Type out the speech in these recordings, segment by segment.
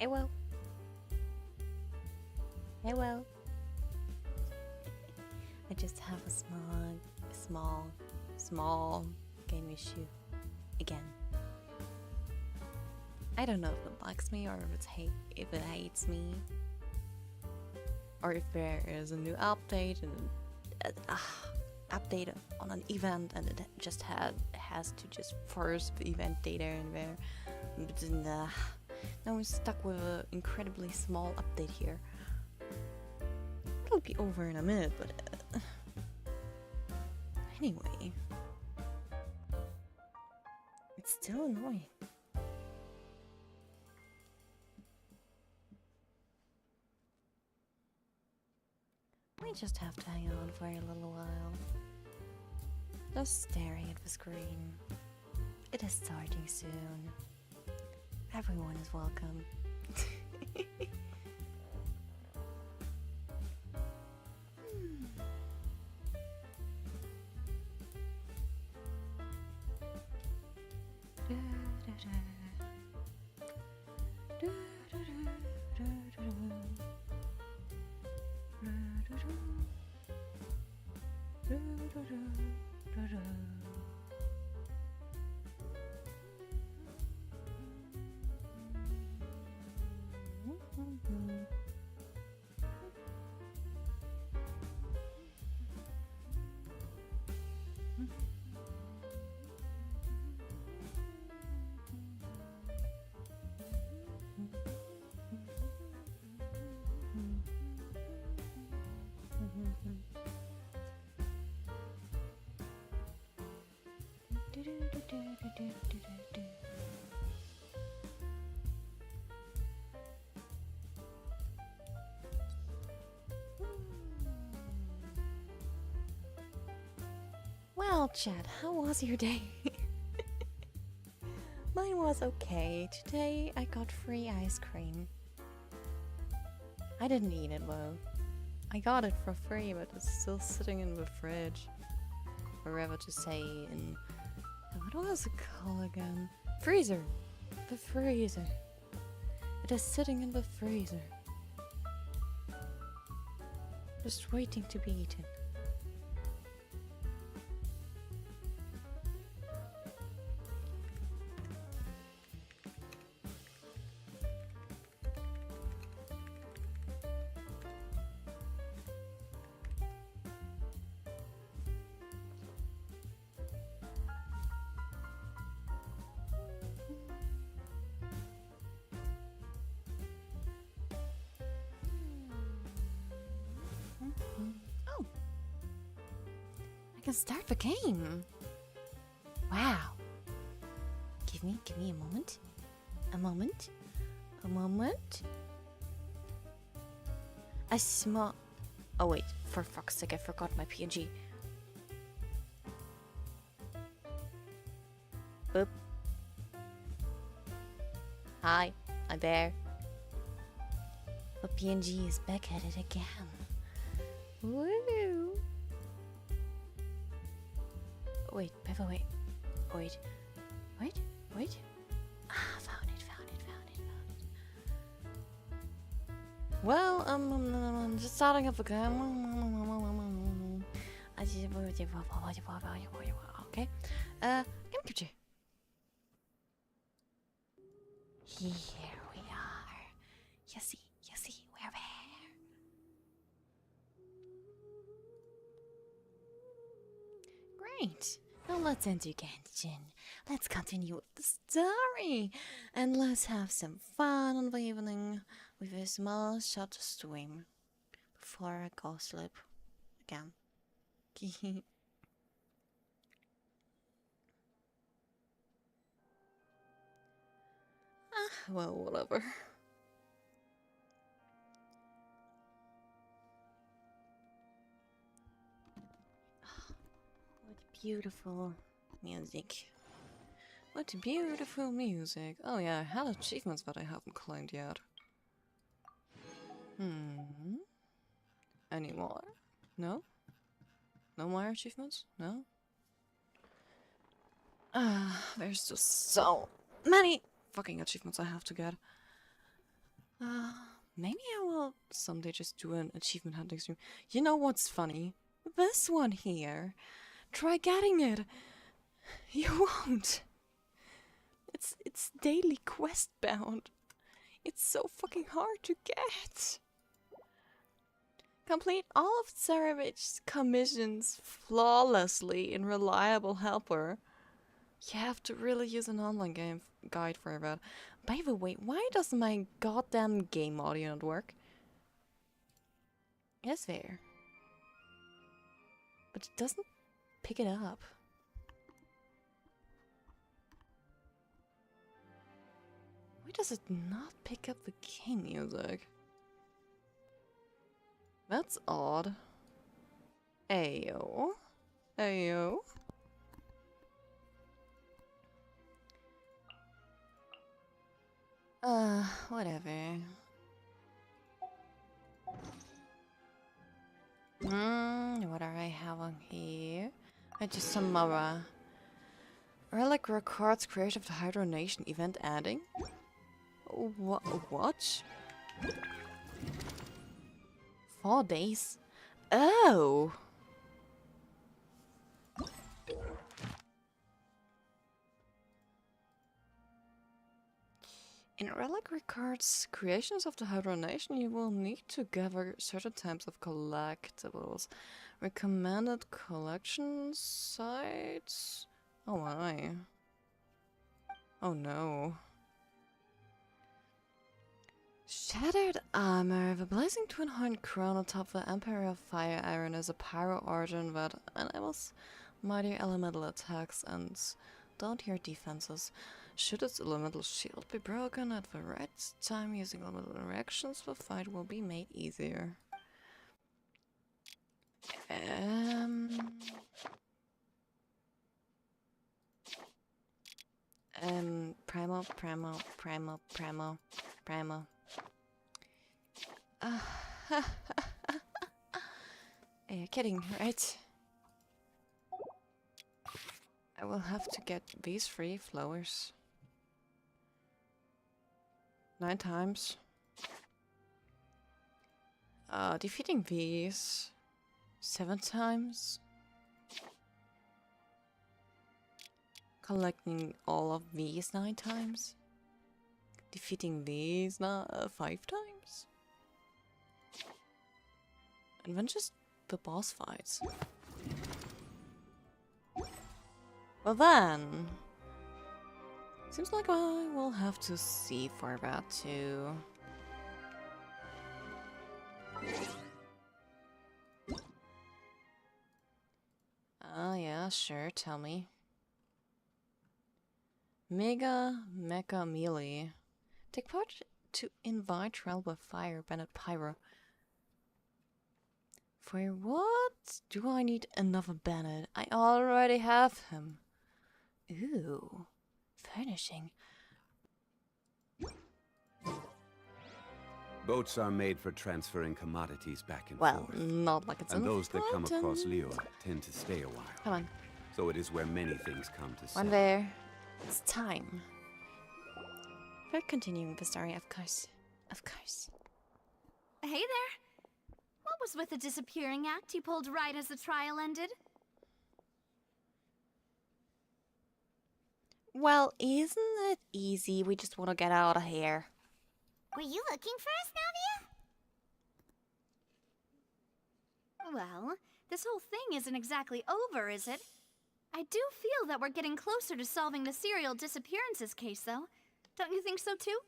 Hello. Hello. I just have a small game issue again. I don't know if it likes me or if it hates me, or if there is a new update and update on an event and it just has to just force the event data in there. But now I'm stuck with an incredibly small update here. It'll be over in a minute, but anyway, it's still annoying. We just have to hang on for a little while. Just staring at the screen. It is starting soon. Everyone is welcome. Well, Chad, how was your day? Mine was okay. Today I got free ice cream. I didn't eat it though. I got it for free, but it's still sitting in the fridge. Or rather to say in... what was it called again? Freezer! The freezer. It is sitting in the freezer. Just waiting to be eaten. Oh! I can start the game! Wow! Give me a moment. A moment. A moment. A small... Oh wait, for fuck's sake, I forgot my PNG. Boop. Hi, I'm there. The PNG is back at it again. Woo! Wait, Pepper, wait. Wait. Ah, found it. Well, I'm just starting up again. Okay. Game capture. Here we are. You see, we're there. Great. Now let's enter Genshin. Let's continue with the story. And let's have some fun on the evening with a small short stream. Before I go sleep again. Well, whatever. What beautiful music. What beautiful music. Oh yeah, I had achievements that I haven't claimed yet. Any more? No? No more achievements? No? There's just so many fucking achievements I have to get. Maybe I will someday just do an achievement hunting stream. You know what's funny? This one here. Try getting it. You won't. It's daily quest bound. It's so fucking hard to get. Complete all of Saravich's commissions flawlessly in Reliable Helper. You have to really use an online game guide for that. By the way, why doesn't my goddamn game audio not work? It's there. But it doesn't pick it up. Why does it not pick up the game music? That's odd. Ayo. Ayo. Whatever. What do I have on here? I just some relic records creation of the Hydro Nation event ending. What? 4 days? Oh! In Relic Records Creations of the Hydro Nation, you will need to gather certain types of collectibles. Recommended collection sites? Oh my. Oh no. Shattered armor. The blazing twin horn crown atop the Emperor of Fire Iron is a pyro origin that enables mighty elemental attacks and don't hear defenses. Should its elemental shield be broken at the right time using elemental reactions, the fight will be made easier. Primo. You're kidding, right? I will have to get these 3 flowers. 9 times. Defeating these 7 times. Collecting all of these 9 times. Defeating these 5 times. And then just the boss fights. Well then, seems like I will have to see for that too. Yeah, sure, tell me. Mecha Melee. Take part to invite Trail by Fire, Bennett Pyro. For what do I need another Bennett? I already have him. Ooh, furnishing. Boats are made for transferring commodities back and Well, forth. not like it's and those that come important. across Leo tend to stay a while. Come on. So it is where many things come to One settle. there. It's time. We're continuing the story, of course. Of course. Hey there. What was with the disappearing act you pulled right as the trial ended? Well, isn't it easy? We just want to get out of here. Were you looking for us, Navia? Well, this whole thing isn't exactly over, is it? I do feel that we're getting closer to solving the serial disappearances case, though. Don't you think so, too?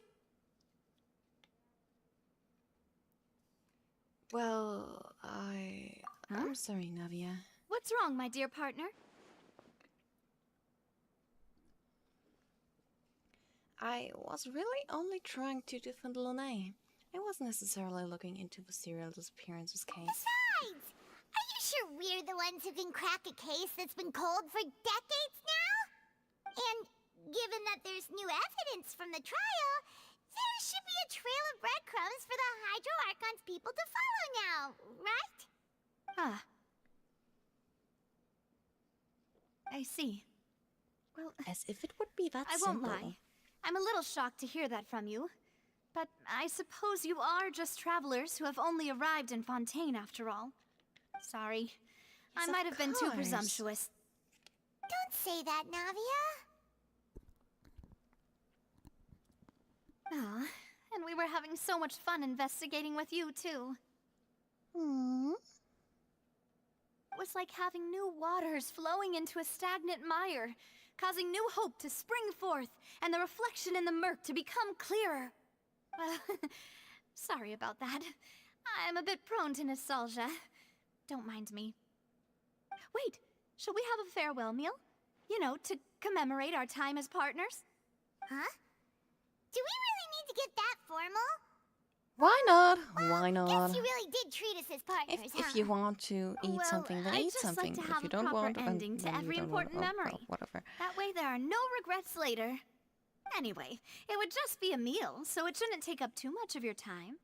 Well, I'm sorry, Navia. What's wrong, my dear partner? I was really only trying to defend Lene. I wasn't necessarily looking into the serial disappearances case. Besides, are you sure we're the ones who can crack a case that's been cold for decades now? And given that there's new evidence from the trial, there should be a trail of breadcrumbs for the Hydro Archon's people to follow now, right? Ah. I see. Well, As if it would be that I simple. won't lie. I'm a little shocked to hear that from you. But I suppose you are just travelers who have only arrived in Fontaine after all. Sorry. I might have been too presumptuous. Don't say that, Navia. Ah, and we were having so much fun investigating with you, too. It was like having new waters flowing into a stagnant mire, causing new hope to spring forth, and the reflection in the murk to become clearer. Sorry about that. I'm a bit prone to nostalgia. Don't mind me. Wait, shall we have a farewell meal? You know, to commemorate our time as partners? Huh? Do we really need to get that formal? Why not? Well, Why not? Guess you really did treat us as partners, huh? If you want to eat Well, something, then I'd eat just something. like to If have you a don't proper want, ending to then every you don't important want, memory. well, whatever. That way there are no regrets later. Anyway, it would just be a meal, so it shouldn't take up too much of your time.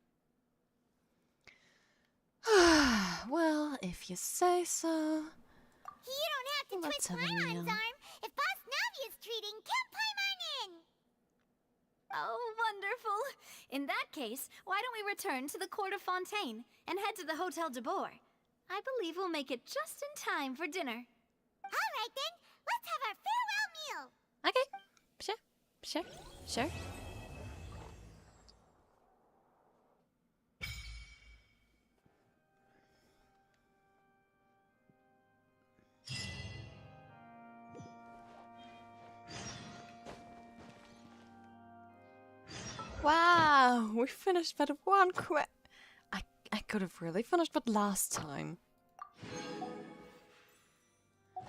Well, if you say so. You don't have to Let's twist have a Paimon's meal. arm. If Boss Navia's treating, count Paimon in. Oh, wonderful. In that case, why don't we return to the court of Fontaine and head to the Hotel de Boer? I believe we'll make it just in time for dinner. All right, then. Let's have our farewell meal. Okay. Sure. Wow, we finished but one I could have really finished but last time.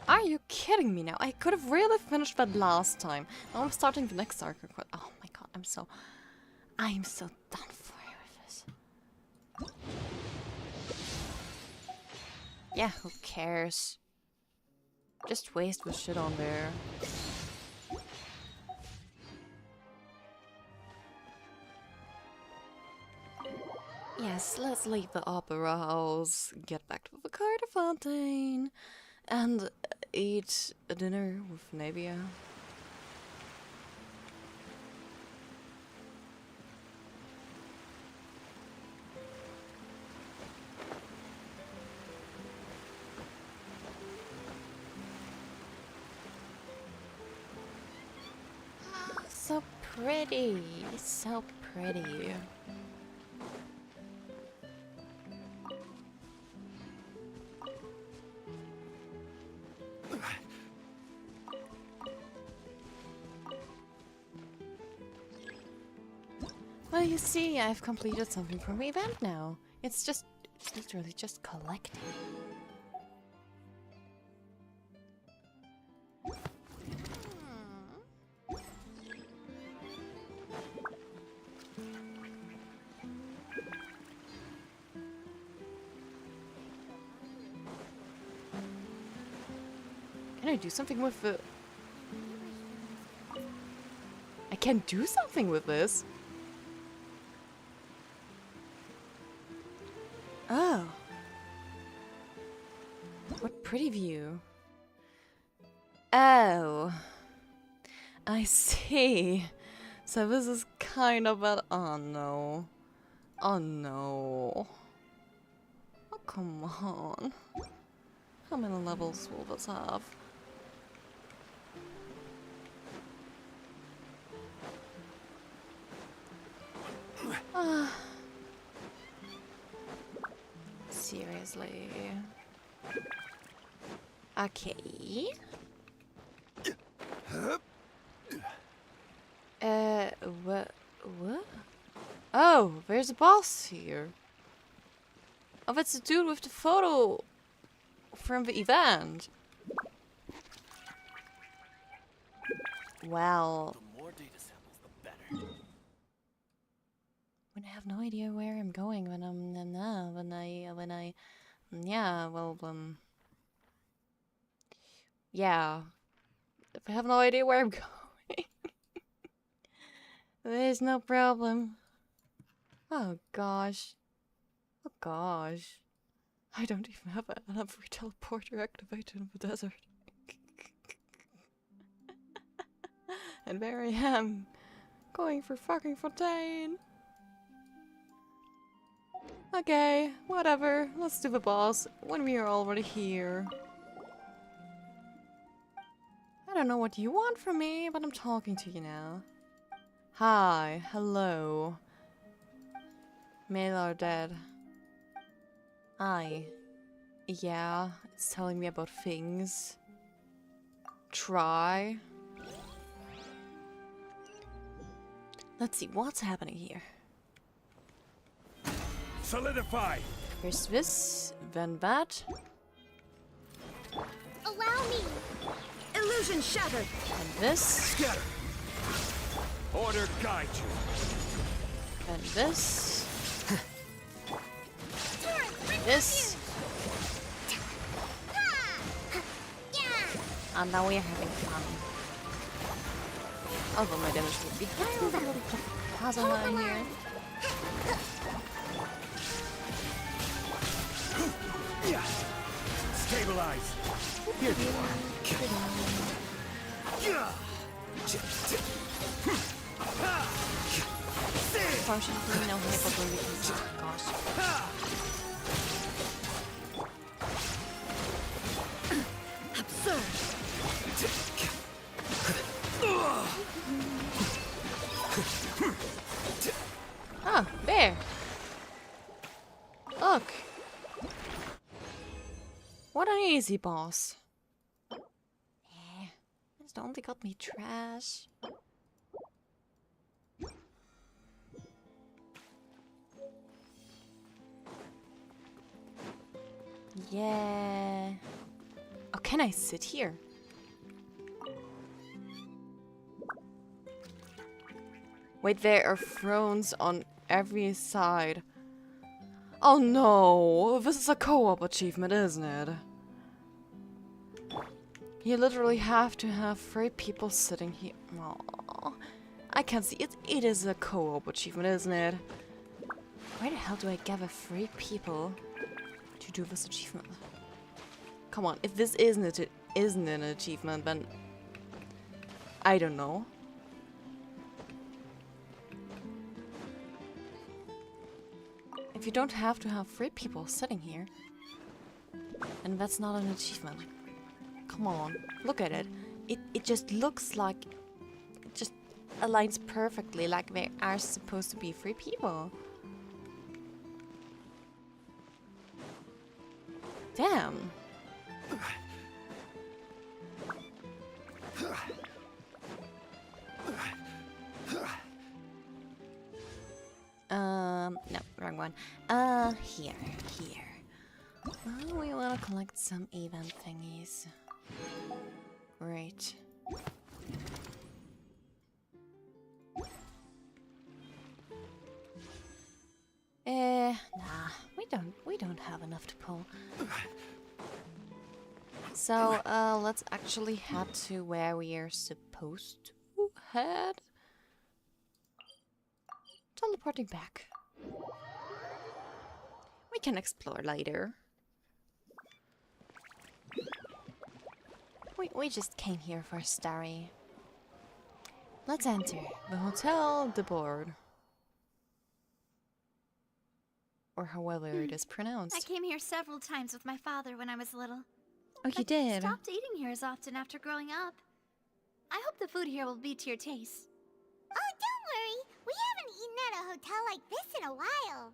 Are you kidding me now? I could have really finished that last time. Now I'm starting the next arc. Oh my god, I'm so done for with this. Yeah, who cares? Just waste the shit on there. Yes, let's leave the opera house, get back to the Court of Fontaine, and eat a dinner with Navia. So pretty, so pretty. Well, you see, I've completed something from the event now. It's literally just collecting. Can I do something with the... I can do something with this? Oh. What pretty view. Oh. I see. So this is kind of a... Oh no. Oh no. Oh, come on. How many levels will this have? Seriously. Okay. What? Oh, there's a boss here. Oh, that's the dude with the photo from the event. Well. The more data samples, the better. When I have no idea where I'm going, yeah. If I have no idea where I'm going, there's no problem. Oh gosh. Oh gosh. I don't even have a free teleporter activated in the desert. And there I am, going for fucking Fontaine. Okay, whatever. Let's do the boss when we are already here. I don't know what you want from me, but I'm talking to you now. Hi, hello. Male or dead? Yeah, it's telling me about things. Try. Let's see what's happening here. Solidify! Here's this, then that, Allow me. Illusion shattered. and this, Scatter! Order guide you. and this, Turret, bring this, Yeah. and now we are having fun. Although my damage would be higher with a little plasma in here. Yeah. Stabilize. Here you are. Yeah. Unfortunately, no hypothetical. Gosh. Absurd. Ah, there. Look. What an easy boss. It's only got me trash. Yeah. Oh, can I sit here? Wait, there are thrones on every side. Oh no, this is a co-op achievement, isn't it? You literally have to have 3 people sitting here. Aww. I can't see it. It is a co-op achievement, isn't it? Where the hell do I gather 3 people to do this achievement? Come on, if this isn't an achievement, then I don't know. If you don't have to have 3 people sitting here, and that's not an achievement. Come on, look at it. It just looks like it just aligns perfectly, like there are supposed to be 3 people. Damn. No, wrong one. Here. Oh, we want to collect some event thingies. Great. Nah, we don't have enough to pull. So, let's actually head to where we are supposed to head. Teleporting back. We can explore later. We just came here for a story. Let's enter the Hotel de Board. Or however it is pronounced. I came here several times with my father when I was little. Oh, you But did? stopped eating here as often after growing up. I hope the food here will be to your taste. Oh, don't worry. We haven't eaten at a hotel like this in a while.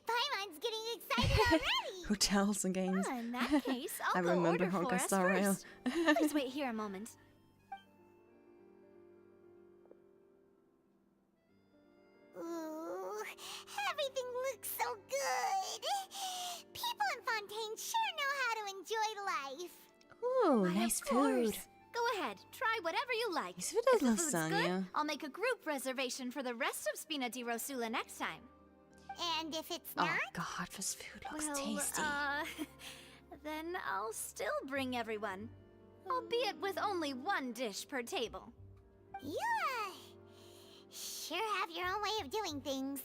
Paimon's getting excited already. Hotels and games. Ah, in that case, I I'll go remember order for Honka us Star Rail. first. Please wait here a moment. Ooh, everything looks so good. People in Fontaine sure know how to enjoy life. Ooh, Why, nice of course. food. Go ahead, try whatever you like. Is it If the food's lasagna? good, I'll make a group reservation for the rest of Spina di Rosula next time. And if it's Oh not, god, this food looks Well, tasty. then I'll still bring everyone. Albeit with only 1 dish per table. you sure have your own way of doing things.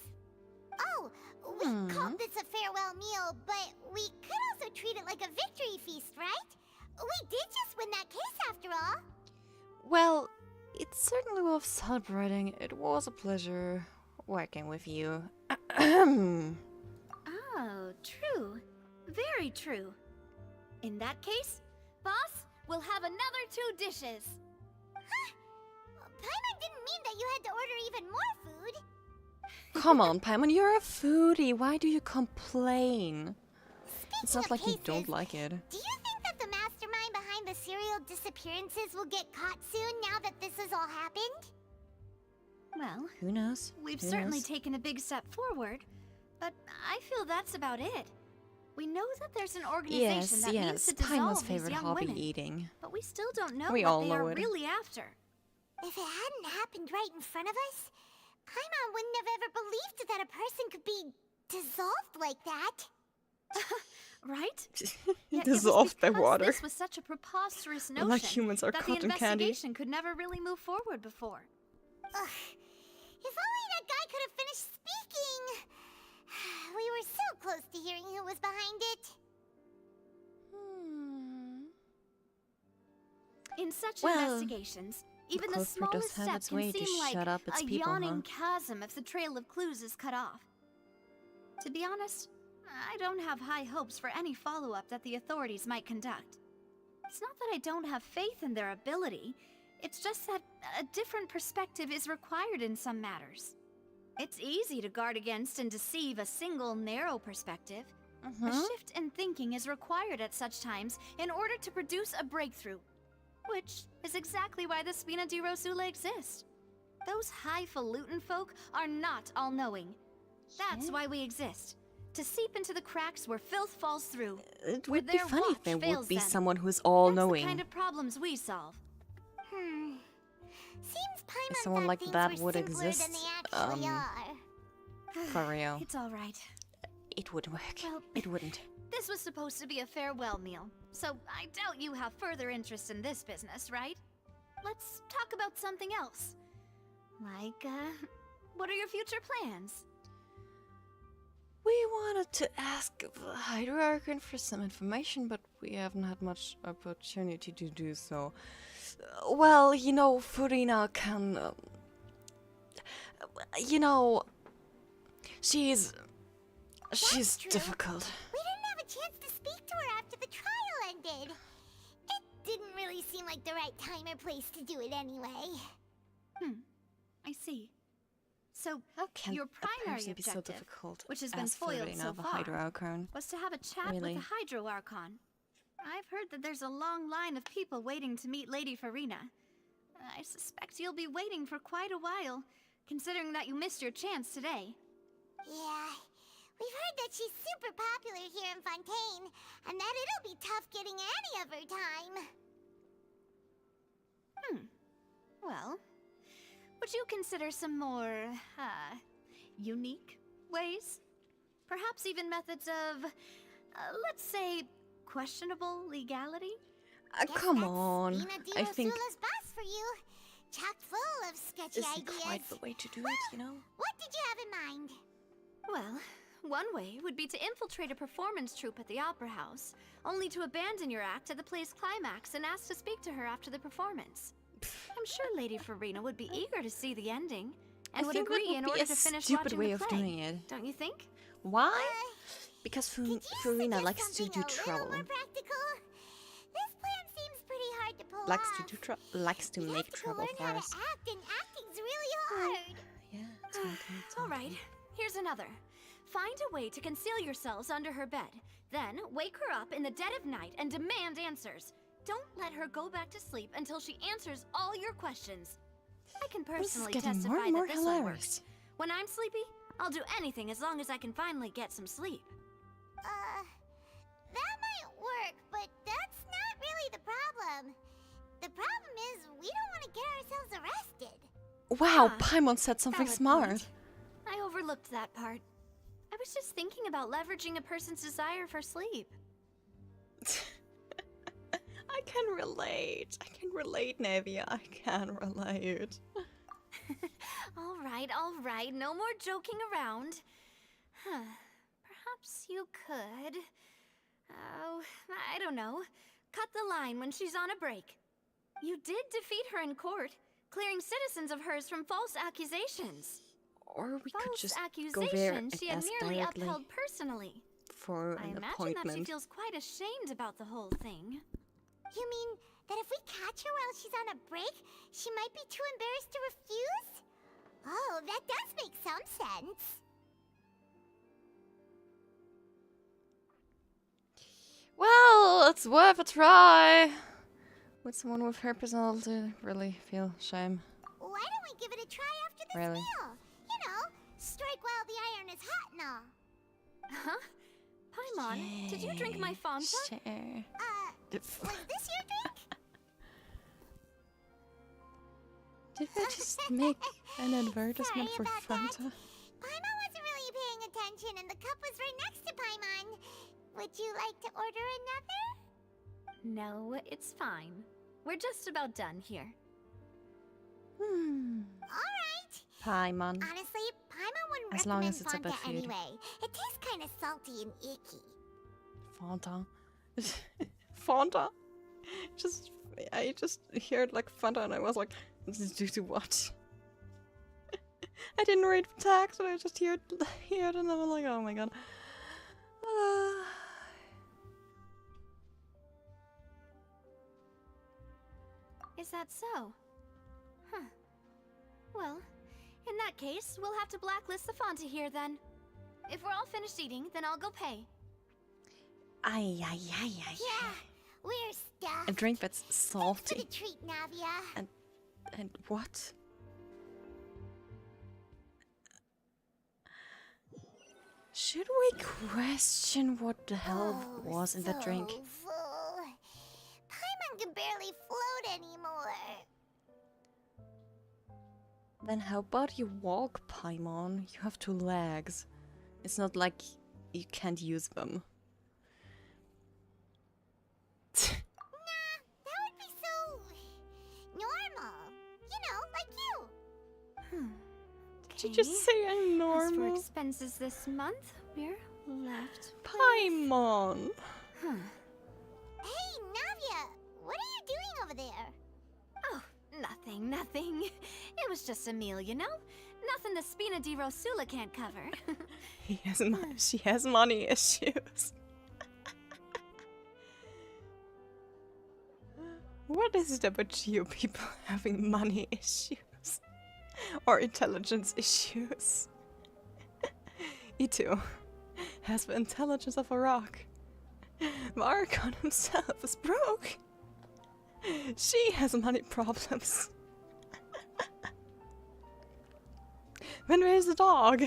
Oh, we called this a farewell meal, but we could also treat it like a victory feast, right? We did just win that case after all. Well, it's certainly worth celebrating. It was a pleasure working with you. Oh, true. Very true. In that case, boss, we'll have another 2 dishes. Huh? Paimon didn't mean that you had to order even more food. Come on, Paimon, you're a foodie. Why do you complain? It's Speaking not of like you cases, don't like it. do you think that the mastermind behind the serial disappearances will get caught soon now that this has all happened? Well, Who knows? we've Who certainly knows? taken a big step forward, but I feel that's about it. We know that there's an organization that means to Paimon's dissolve these favorite young hobby, women, eating. but we still don't know We what all they know are it. really after. If it hadn't happened right in front of us, Paimon wouldn't have ever believed that a person could be dissolved like that. Right? Yet it was Dissolved by because water. This was such a preposterous notion Like humans are that the cotton candy. investigation could never really move forward before. Ugh. If only that guy could have finished speaking. We were so close to hearing who was behind it. In such Well, investigations, even the clothesline does smallest have step its can way to seem like shut up its a people, yawning chasm if the trail of clues is cut off. To be honest, I don't have high hopes for any follow-up that the authorities might conduct. It's not that I don't have faith in their ability, it's just that a different perspective is required in some matters. It's easy to guard against and deceive a single narrow perspective. A shift in thinking is required at such times in order to produce a breakthrough. Which is exactly why the Spina di Rosula exist. Those highfalutin folk are not all-knowing. That's why we exist. To seep into the cracks where filth falls through. It where would be their funny if watch there would fails be them. someone who's That's the all-knowing. kind of problems we solve. Seems Paimon If someone thought like things that were would simpler exist, than they actually are. For real. It's all right. It wouldn't work. Well, It wouldn't. This was supposed to be a farewell meal, so I doubt you have further interest in this business, right? Let's talk about something else. Like, what are your future plans? We wanted to ask the Hydra for some information, but we haven't had much opportunity to do so. Well, you know, Furina can... you know... She's true. difficult. We didn't have a chance to speak to her after the trial ended. It didn't really seem like the right time or place to do it anyway. I see. So, How can your a primary person be so objective, difficult which has been as foiled Furina so of a far, Hydra Archon? was to have a chat Really? with the Hydro Archon. I've heard that there's a long line of people waiting to meet Lady Farina. I suspect you'll be waiting for quite a while, considering that you missed your chance today. Yeah, we've heard that she's super popular here in Fontaine, and that it'll be tough getting any of her time. Well, would you consider some more, unique ways? Perhaps even methods of, let's say, questionable legality? Guess Come that's on. Spina di I think Rosula's boss for you. Chock full of sketchy this isn't ideas. quite the way to do it, you know? What did you have in mind? Well, one way would be to infiltrate a performance troupe at the Opera House, only to abandon your act at the play's climax and ask to speak to her after the performance. I'm sure Lady Farina would be eager to see the ending, and I would think that agree would in be order a to finish stupid watching way the of play. doing it. Don't you think? Why? Because Could you Furina suggest likes to something do a little trouble. more practical? This plan seems pretty hard to pull Likes off. to do trouble. Likes to You'd make have to trouble learn for how us. to act, and acting's really hard. Yeah, it's All right, here's another. Find a way to conceal yourselves under her bed. Then wake her up in the dead of night and demand answers. Don't let her go back to sleep until she answers all your questions. I can This is personally getting testify more and more that this will work. hilarious. When I'm sleepy, I'll do anything as long as I can finally get some sleep. That might work, but that's not really the problem. The problem is we don't want to get ourselves arrested. Wow, Ah, Paimon said something Valid smart. point. I overlooked that part. I was just thinking about leveraging a person's desire for sleep. I can relate. I can relate, Nevia. I can relate. All right, no more joking around. Perhaps you could... Oh, I don't know. Cut the line when she's on a break. You did defeat her in court, clearing citizens of hers from false accusations. Or we could False just go there accusation and she had ask nearly directly upheld personally. for I an imagine that she appointment. feels quite ashamed about the whole thing. You mean that if we catch her while she's on a break, she might be too embarrassed to refuse? Oh, that does make some sense. Well, it's worth a try. With someone with her personality, really feel shame. Why don't we give it a try after this Really? meal? You know, strike while the iron is hot and all. Huh? Paimon, did you drink my Fanta? Sure. Was this your drink? Did we just make an advertisement for Sorry about Fanta? that. Paimon wasn't really paying attention and the cup was right next to Paimon. Would you like to order another? No, it's fine. We're just about done here. Alright. Paimon. Honestly, Paimon wouldn't As long recommend as it's a Fanta bit food. anyway. It tastes kind of salty and icky. Fanta. Fanta. I just heard like Fanta and I was like, due to what? I didn't read the text, but I just heard it and I was like, oh my god. Is that so? Huh. Well, in that case, we'll have to blacklist the Fanta here then. If we're all finished eating, then I'll go pay. Ay. Yeah, we're stuffed. A drink that's Thanks for the salty. treat, Navia. And what? Should we question what the hell was in that drink? So full. Paimon can barely float anymore. Then how about you walk, Paimon? You have 2 legs. It's not like you can't use them. Nah, that would be so normal. You know, like you. Did you just say I'm As for normal? expenses this month, we're left. Paimon! Huh. Hey, Navia, what are you doing over there? Oh, nothing. It was just a meal, you know? Nothing the Spina di Rosula can't cover. She has money issues. What is it about you people having money issues? Or intelligence issues? Itu has the intelligence of a rock. Marcon himself is broke. She has money problems. Then where's the dog?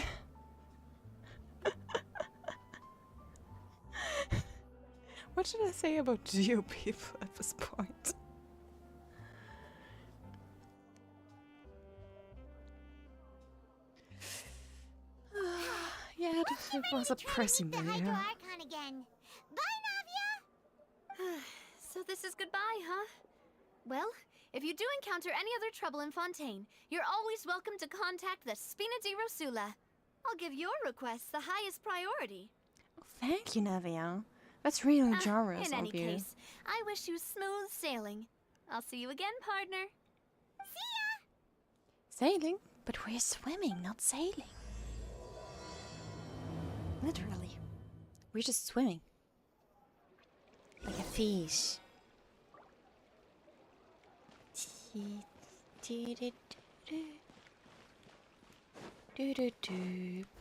What should I say about you people at this point? Yeah, it was a pressing The video. Hydro Archon again. Bye, Navia. So this is goodbye, huh? Well, if you do encounter any other trouble in Fontaine, you're always welcome to contact the Spina di Rosula. I'll give your requests the highest priority. Oh, thank you, Navia. That's really generous In any of you. case, I wish you smooth sailing. I'll see you again, partner. Sailing? But we're swimming, not sailing. Literally. We're just swimming. Like a fish.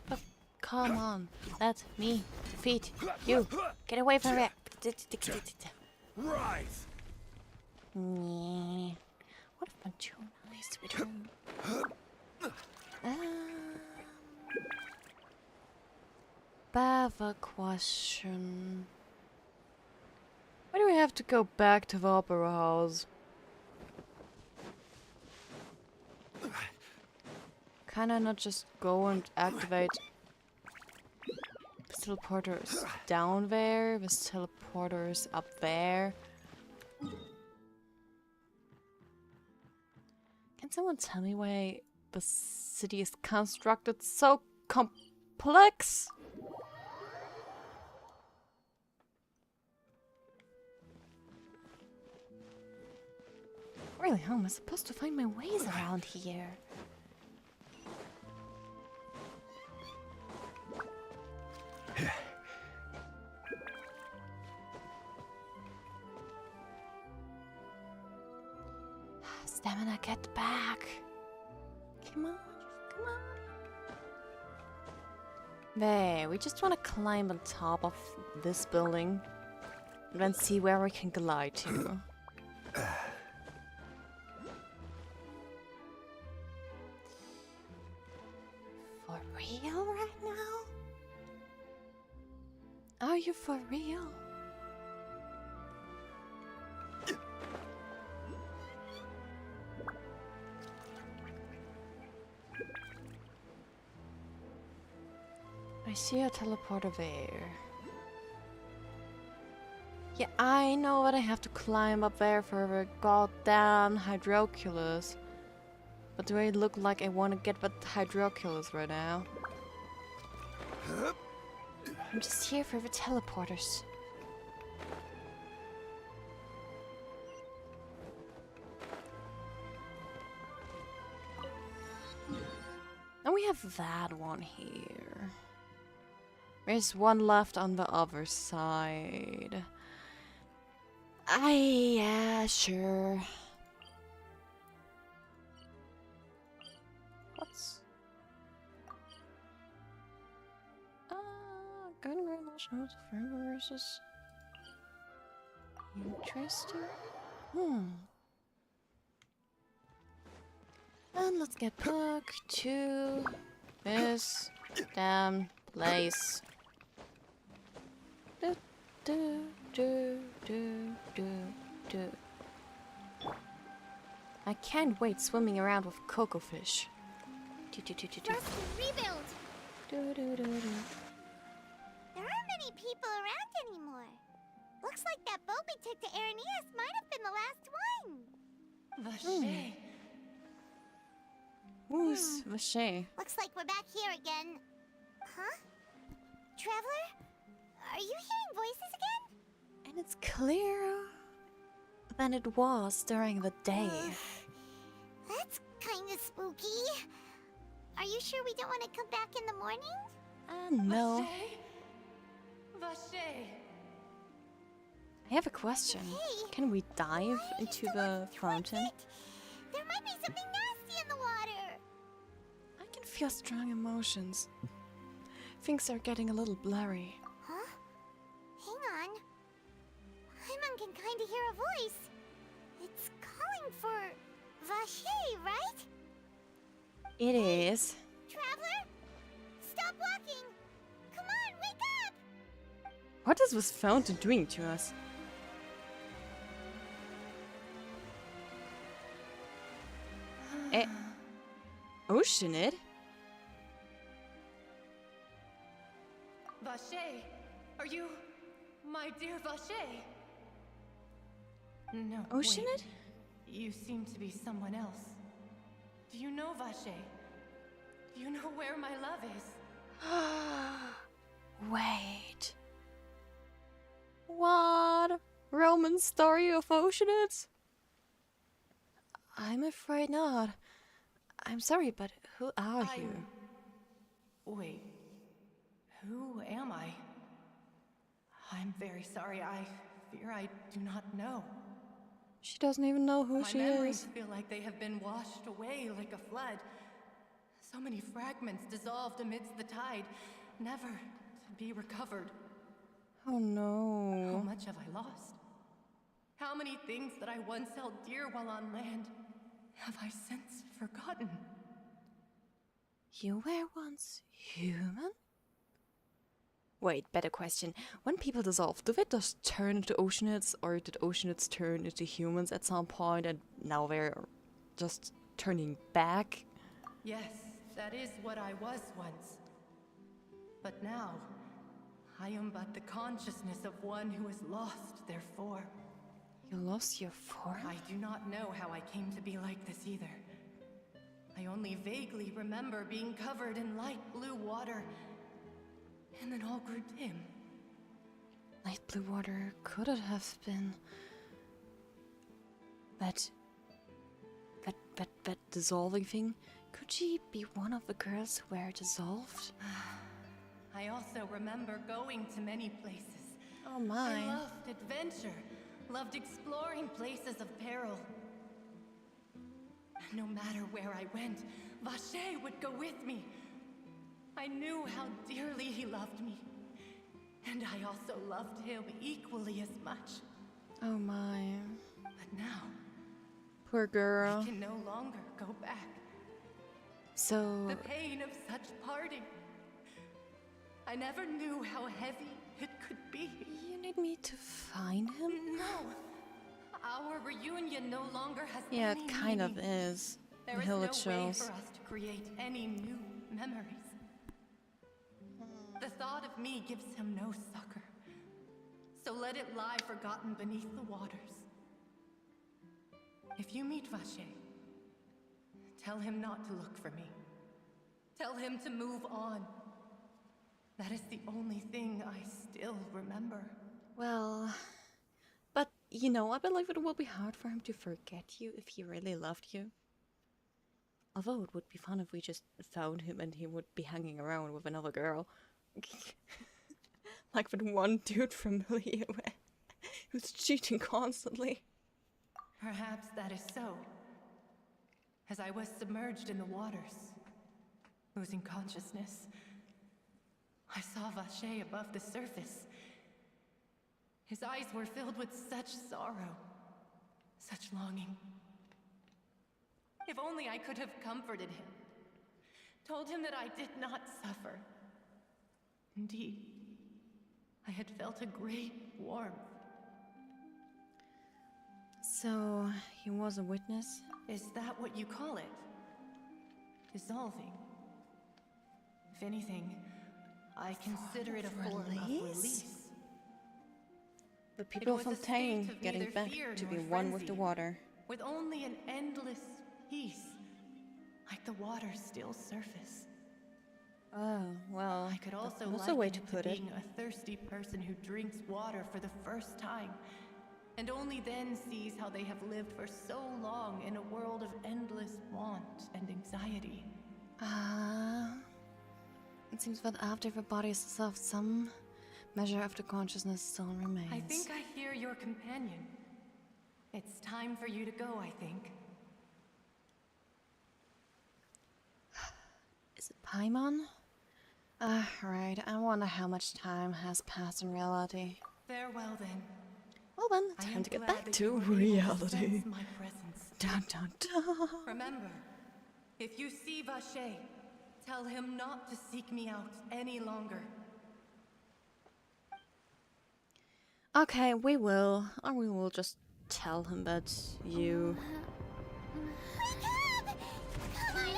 But come on, let me feed you. Get away from it. Rise! What a bunch of nice to do. Have a question. Why do we have to go back to the opera house? Can I not just go and activate the teleporters down there, the teleporters up there? Can someone tell me why the city is constructed so complex? Really, how am I supposed to find my ways around here? Stamina, get back. Come on, come on. There, we just want to climb on top of this building and then see where we can glide to. For real right now? Are you for real? I see a teleporter there. Yeah, I know that I have to climb up there for the goddamn hydroculus. But do I look like I want to get that hydroculus right now? I'm just here for the teleporters. And we have that one here. There's one left on the other side. Yeah, sure. What's... gun relations versus... Interesting. And let's get back to this damn place. I can't wait swimming around with cocoa fish. First we rebuild. There aren't many people around anymore. Looks like that boat we took to Aranias might have been the last one. Vache. Who's Vache? Looks like we're back here again. Huh? Traveler? Are you hearing voices again? And it's clearer than it was during the day. That's kinda spooky. Are you sure we don't want to come back in the morning? No. Vache. I have a question. Hey, Can we dive why are you into still the looking towards fountain? it? There might be something nasty in the water. I can feel strong emotions. Things are getting a little blurry. Huh? Hang on. Paimon can kinda hear a voice. It's calling for Vache, right? It is. Traveler? Stop walking! Come on, wake up! What is this fountain doing to us? Ocean it? Vache, are you my dear Vache? No. Ocean wait. it? You seem to be someone else. Do you know Vache? Do you know where my love is? Wait. What? Roman story of Oceanids? I'm afraid not. I'm sorry, but who are you? Wait. Who am I? I'm very sorry. I fear I do not know. She doesn't even know who My she memories is. feel like they have been washed away like a flood. So many fragments dissolved amidst the tide, never to be recovered. Oh How no. much have I lost? How many things that I once held dear while on land have I since forgotten? You were once human? Wait, better question. When people dissolve, do they just turn into Oceanids, or did Oceanids turn into humans at some point and now they're just turning back? Yes, that is what I was once. But now, I am but the consciousness of one who is lost, therefore. You lost your form? I do not know how I came to be like this either. I only vaguely remember being covered in light blue water, and then all grew dim. Light blue water, could it have been that dissolving thing? Could she be one of the girls who were dissolved? I I also remember going to many places. Oh my. I loved adventure, loved exploring places of peril. No matter where I went, Vacher would go with me. I knew how dearly he loved me. And I also loved him equally as much. Oh my. But now, Poor girl. I can no longer go back. So The pain of such parting. I never knew how heavy it could be. you need me to find him? No. Our reunion no longer has Yeah, any it kind of meaning. is. There The is hill no it way shows. for us to create any new memories. The thought of me gives him no succor. So let it lie forgotten beneath the waters. If you meet Vacher, tell him not to look for me. Tell him to move on. That is the only thing I still remember. Well, but you know, I believe it will be hard for him to forget you if he really loved you. Although it would be fun if we just found him and he would be hanging around with another girl. Like with one dude from Liyue who's cheating constantly. Perhaps that is so. As I was submerged in the waters, losing consciousness, I saw Vacher above the surface. His eyes were filled with such sorrow, such longing. If only I could have comforted him, told him that I did not suffer. Indeed, I had felt a great warmth. So, he was a witness? Is that what you call it? Dissolving? If anything, I consider it a form of release. The people of was a state Fontaine of getting neither back fear to nor be one with the frenzy. water. With only an endless peace, like the water's still surface. Oh, well, I could also that's a way to liken put it. being a thirsty person who drinks water for the first time, and only then sees how they have lived for so long in a world of endless want and anxiety. It seems that after the body is dissolved, some measure of the consciousness still remains. I think I hear your companion. It's time for you to go, I think. Is it Paimon? Right. I wonder how much time has passed in reality. Farewell then. Well then, I am time to get glad back that to you were able to reality. sense my presence. Dun dun dun. Remember, if you see Vacher, tell him not to seek me out any longer. Okay, we will. Or we will just tell him that you... Wake up! Come on, hurry!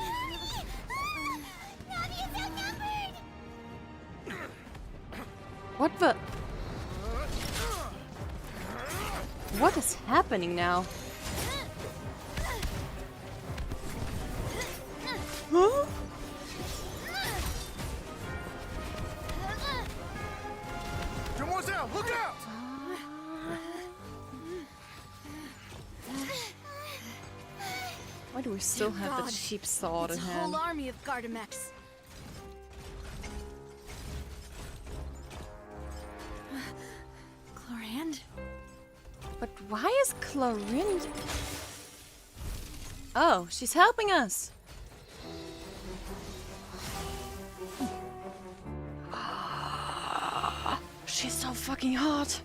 Navi's outnumbered! What the... What is happening now? Huh? Demoiselle, look out! Why do we still have the God, cheap sword in It's a hand? whole army of Gardamex. Chlorand? But why is Chlorinde... Oh, she's helping us! She's so fucking hot!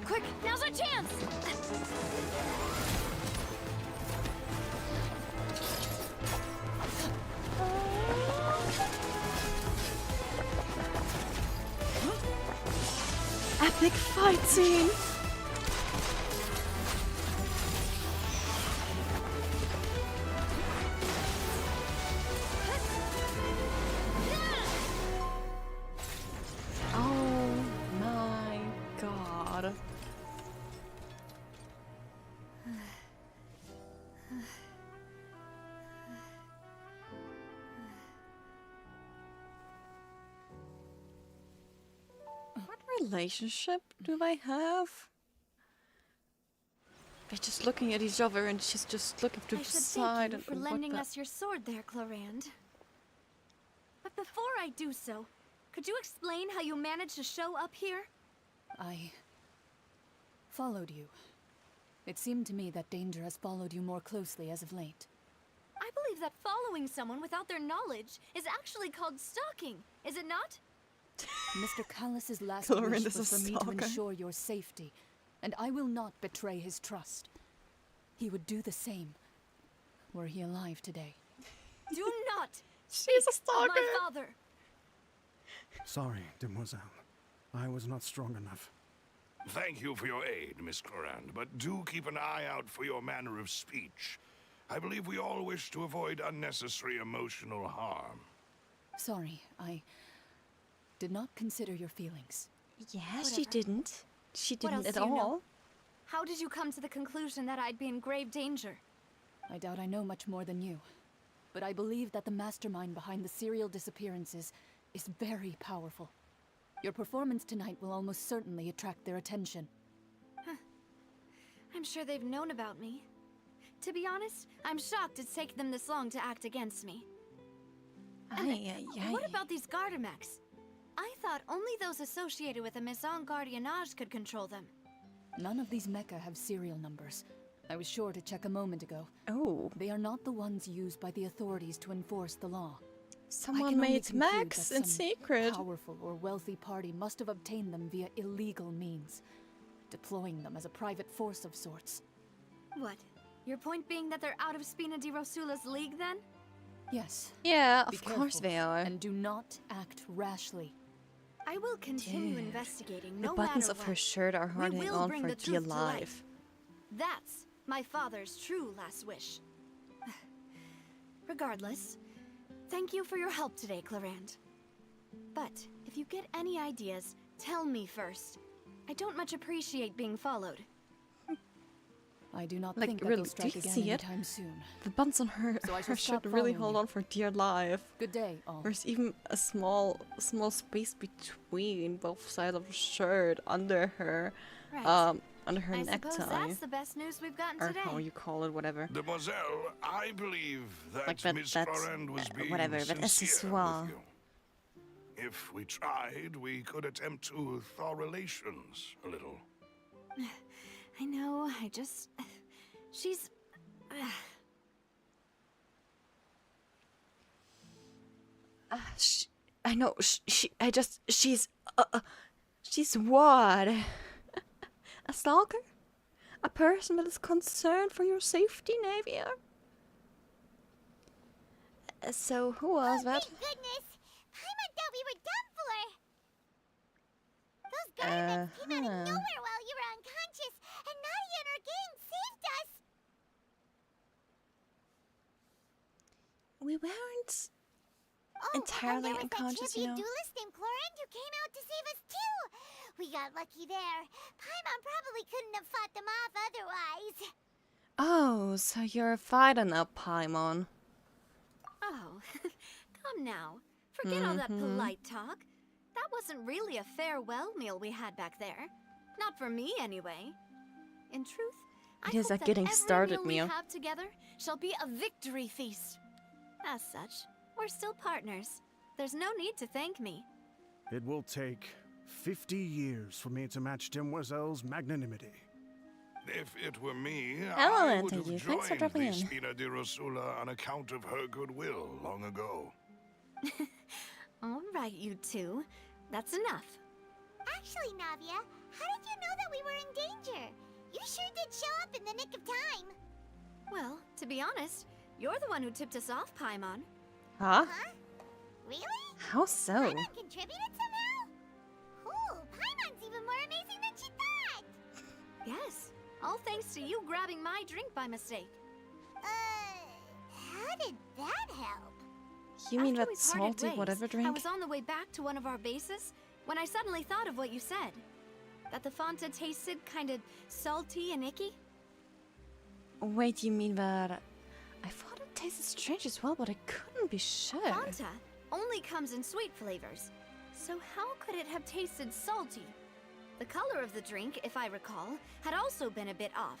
Quick, now's our chance! Epic fight scene! Oh my god. What relationship do they have? They're just looking at each other and she's just looking to I the should side thank you and for what lending the... us your sword there, Chlorand. Before I do so, could you explain how you managed to show up here? I followed you. It seemed to me that danger has followed you more closely as of late. I believe that following someone without their knowledge is actually called stalking, is it not? Mr. Callus's last Clorinda wish is a was for me to stalker. ensure your safety, and I will not betray his trust. He would do the same, were he alive today. Do not She's a of stalker. my father. Sorry, demoiselle. I was not strong enough. Thank you for your aid, Miss Clorand, but do keep an eye out for your manner of speech. I believe we all wish to avoid unnecessary emotional harm. Sorry, I did not consider your feelings. Yeah, she Whatever. didn't. She What didn't else at do you know? all. How did you come to the conclusion that I'd be in grave danger? I doubt I know much more than you, but I believe that the mastermind behind the serial disappearances is very powerful. Your performance tonight will almost certainly attract their attention. I'm sure they've known about me. To be honest, I'm shocked it's taken them this long to act against me. What about these Gardamex? I thought only those associated with a Maison Gardiennage could control them. None of these mecha have serial numbers. I was sure to check a moment ago. Oh, They are not the ones used by the authorities to enforce the law. I someone can only made conclude Max that in some secret. powerful or wealthy party must have obtained them via illegal means, deploying them as a private force of sorts. What? Your point being that they're out of Spina di Rosula's league, then? Yes. Yeah, Be of course careful, they are. And do not act rashly. I will continue Dude, investigating, The no buttons matter of what. her shirt are We holding will on bring for the dear truth to light. life. That's my father's true last wish. Regardless, thank you for your help today, Clorand. But if you get any ideas, tell me first. I don't much appreciate being followed. I do not Like, think that really, they'll do strike you again see it? anytime soon. The buttons on her, So I her shall shirt stop really following hold you. on for dear life. Good day, all. There's even a small space between both sides of the shirt under her, Right. under her I suppose necktie, that's the best news we've gotten or today. how you call it, whatever. Demoiselle, I believe that Like that- Miss that's, Clorand was being whatever, but sincere accessoire. with you. If we tried, we could attempt to thaw relations a little. I know, she's... I know. She's what? A stalker? A person that is concerned for your safety, Navia? So who was that? Thank goodness! Paimon thought we were done for! Those garments came out of nowhere while you were unconscious, and Nadia and her gang saved us! We weren't Oh, entirely and there was unconscious, that you champion know. duelist named Clorand who came out to save us too! We got lucky there. Paimon probably couldn't have fought them off otherwise. Oh, so you're a fighter now, Paimon. Oh, come now. Forget all that polite talk. That wasn't really a farewell meal we had back there. Not for me, anyway. In truth, I It is hope a that getting every started meal meal. we have together shall be a victory feast. As such, we're still partners. There's no need to thank me. It will take 50 years for me to match Demoiselle's magnanimity. If it were me, Hello, I would have Anthony. Thanks for joined dropping the in. Spina di Rosula on account of her goodwill long ago. All right, you two. That's enough. Actually, Navia, how did you know that we were in danger? You sure did show up in the nick of time. Well, to be honest, you're the one who tipped us off, Paimon. Huh? Huh? Really? How so? Paimon contributed somehow? Ooh, Paimon's even more amazing than she thought! Yes, all thanks to you grabbing my drink by mistake. How did that help? You mean After that we parted salty ways, whatever I drink? was on the way back to one of our bases when I suddenly thought of what you said. That the Fanta tasted kind of salty and icky. Wait, you mean that? I thought it tasted strange as well, but I couldn't be sure. Fanta only comes in sweet flavors. So how could it have tasted salty? The color of the drink, if I recall, had also been a bit off.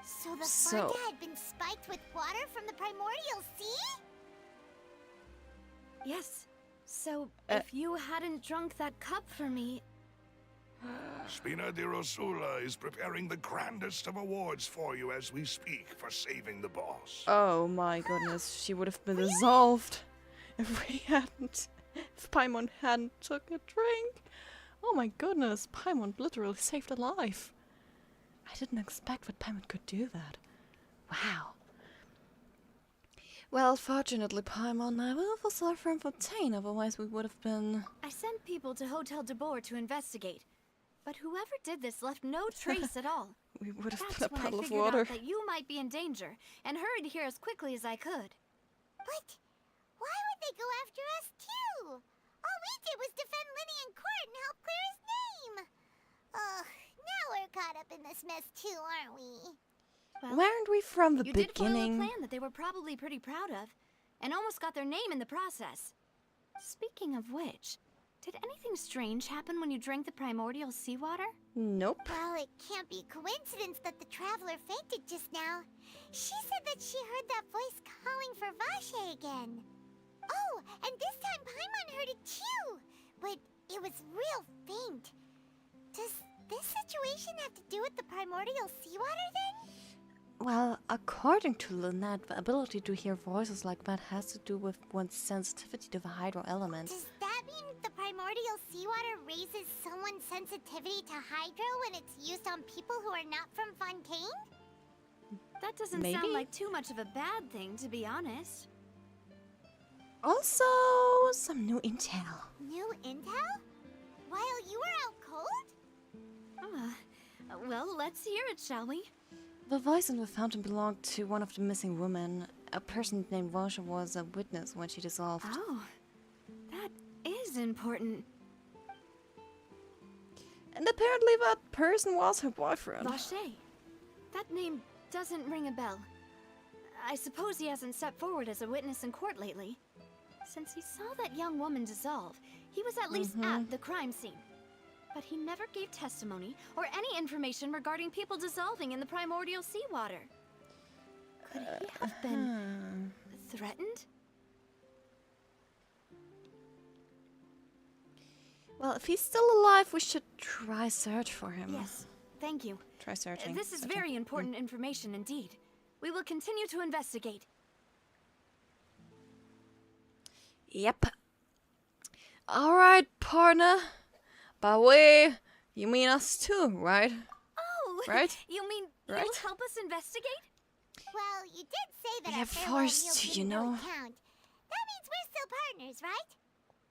So the So- Fanta had been spiked with water from the primordial sea? Yes, So, if you hadn't drunk that cup for me... Spina di Rosula is preparing the grandest of awards for you as we speak for saving the boss. Oh my goodness, she would have been dissolved if we hadn't... If Paimon hadn't took a drink. Oh my goodness, Paimon literally saved a life. I didn't expect that Paimon could do that. Wow. Well, fortunately, Paimon, I will also from Fontaine, otherwise we would have been... I sent people to Hotel de Boer to investigate, but whoever did this left no trace at all. We would have That's put a when I puddle of figured water. out that you might be in danger, and hurried here as quickly as I could. But why would they go after us too? All we did was defend Linny in court and help clear his name. Ugh, now we're caught up in this mess too, aren't we? Well, Weren't we from the you did foil a beginning? plan that they were probably pretty proud of, and almost got their name in the process. Speaking of which, did anything strange happen when you drank the primordial seawater? Nope. Well, it can't be coincidence that the traveler fainted just now. She said that she heard that voice calling for Vache again. Oh, and this time Paimon heard it too, but it was real faint. Does this situation have to do with the primordial seawater then? Well, according to Lynette, the ability to hear voices like that has to do with one's sensitivity to the hydro element. Does that mean the primordial seawater raises someone's sensitivity to hydro when it's used on people who are not from Fontaine? That doesn't Maybe? sound like too much of a bad thing, to be honest. Also, some new intel. New intel? While you were out cold? Well, let's hear it, shall we? The voice in the fountain belonged to one of the missing women. A person named Vache was a witness when she dissolved. Oh, that is important. And apparently that person was her boyfriend. Vache. That name doesn't ring a bell. I suppose he hasn't stepped forward as a witness in court lately. Since he saw that young woman dissolve, he was at least at the crime scene. But he never gave testimony or any information regarding people dissolving in the primordial seawater. Could he have been threatened? Well, if he's still alive, we should try search for him. Yes, thank you. Try searching. This is Searching. very important information indeed. We will continue to investigate. Yep. Alright, partner. But we, you mean us too, right? Oh, Right? You mean Right? you'll help us investigate? Well, you did say that We our have farewell forced meal to, came you into know. account. That means we're still partners, right?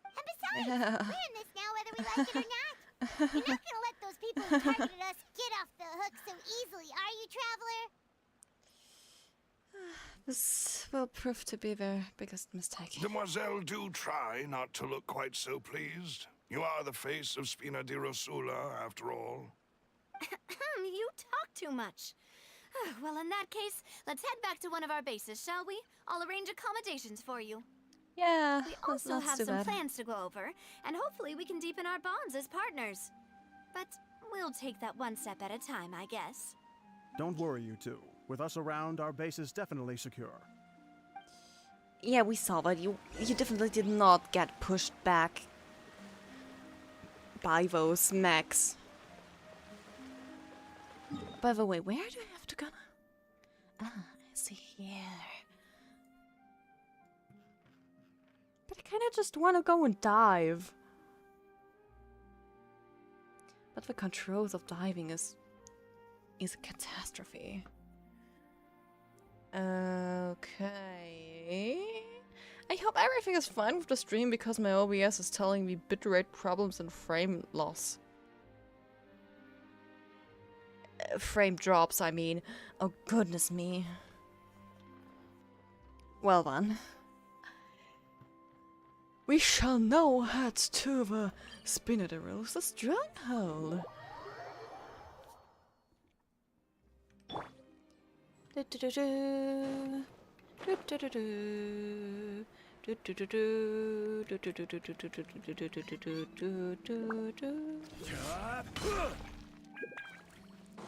And besides, Yeah. we're in this now whether we like it or not. You're not gonna let those people who targeted us get off the hook so easily, are you, Traveler? This will prove to be their biggest mistake. Demoiselle, do try not to look quite so pleased. You are the face of Spina di Rosula, after all. You talk too much. Well, in that case, let's head back to one of our bases, shall we? I'll arrange accommodations for you. Yeah, We also let's have do some that. plans to go over, and hopefully we can deepen our bonds as partners. But we'll take that one step at a time, I guess. Don't worry, you two. With us around, our base is definitely secure. Yeah, we saw that. You definitely did not get pushed back by those mechs. By the way, where do I have to go now? Ah, I see here. But I kinda just wanna go and dive. But the controls of diving is a catastrophe. Okay. I hope everything is fine with the stream because my OBS is telling me bitrate problems and frame loss. Frame drops, I mean. Oh, goodness me. Well then. We shall now head to the Spina di Rosula stronghold.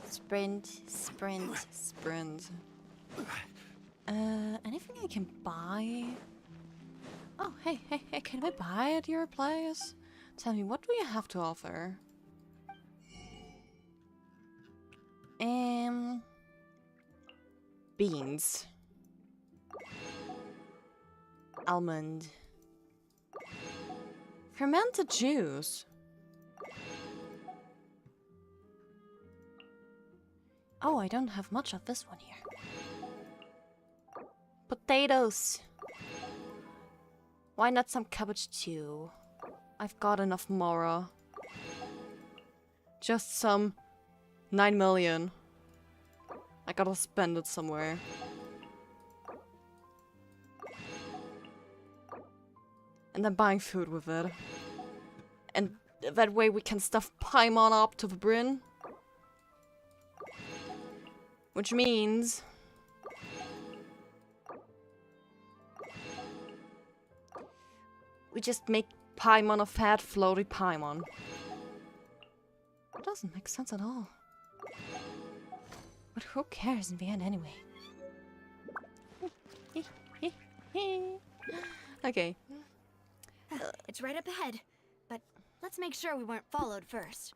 Sprint, sprint, sprint. Anything I can buy? Oh, hey, can we buy at your place? Tell me, what do you have to offer? Beans. Almond. Fermented juice. Oh, I don't have much of this one here. Potatoes. Why not some cabbage too? I've got enough Mora. Just some 9 million. I gotta spend it somewhere. And then buying food with it. And that way we can stuff Paimon up to the brim. Which means... we just make Paimon a fat, floaty Paimon. It doesn't make sense at all. But who cares in the end anyway? Okay. It's right up ahead, but let's make sure we weren't followed first.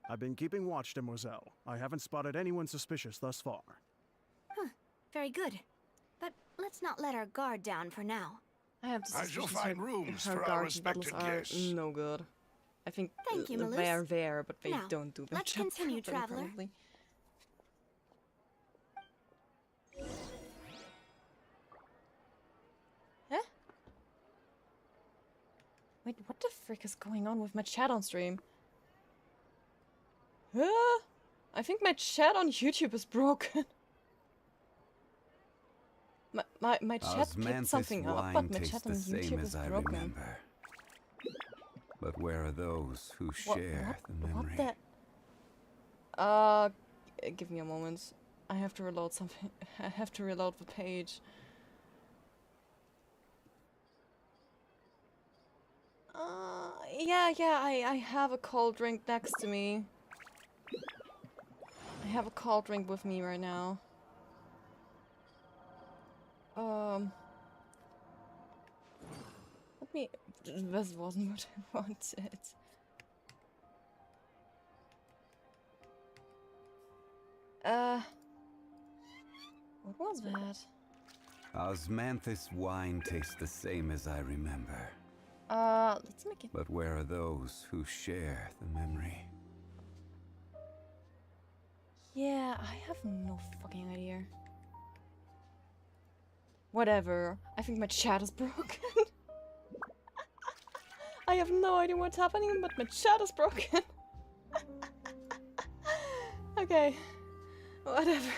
I've been keeping watch, Demoiselle. I haven't spotted anyone suspicious thus far. Huh, very good. But let's not let our guard down for now. I have to I shall find rooms for our respected guests. No good. I think Thank you, Malus. they're there, but they Now, don't do their let's job continue, properly, traveler. probably. Huh? Wait, what the frick is going on with my chat on stream? Huh? I think my chat on YouTube is broken. My chat picked something up, but my chat on YouTube is broken. Remember. But where are those who share the memory? What the? Give me a moment. I have to reload something. I have to reload the page. Yeah, I have a cold drink next to me. I have a cold drink with me right now. Let me... This wasn't what I wanted. What was that? Osmanthus wine tastes the same as I remember. Let's make it... But where are those who share the memory? Yeah, I have no fucking idea. Whatever. I think my chat is broken. I have no idea what's happening, but my chat is broken. Okay. Whatever.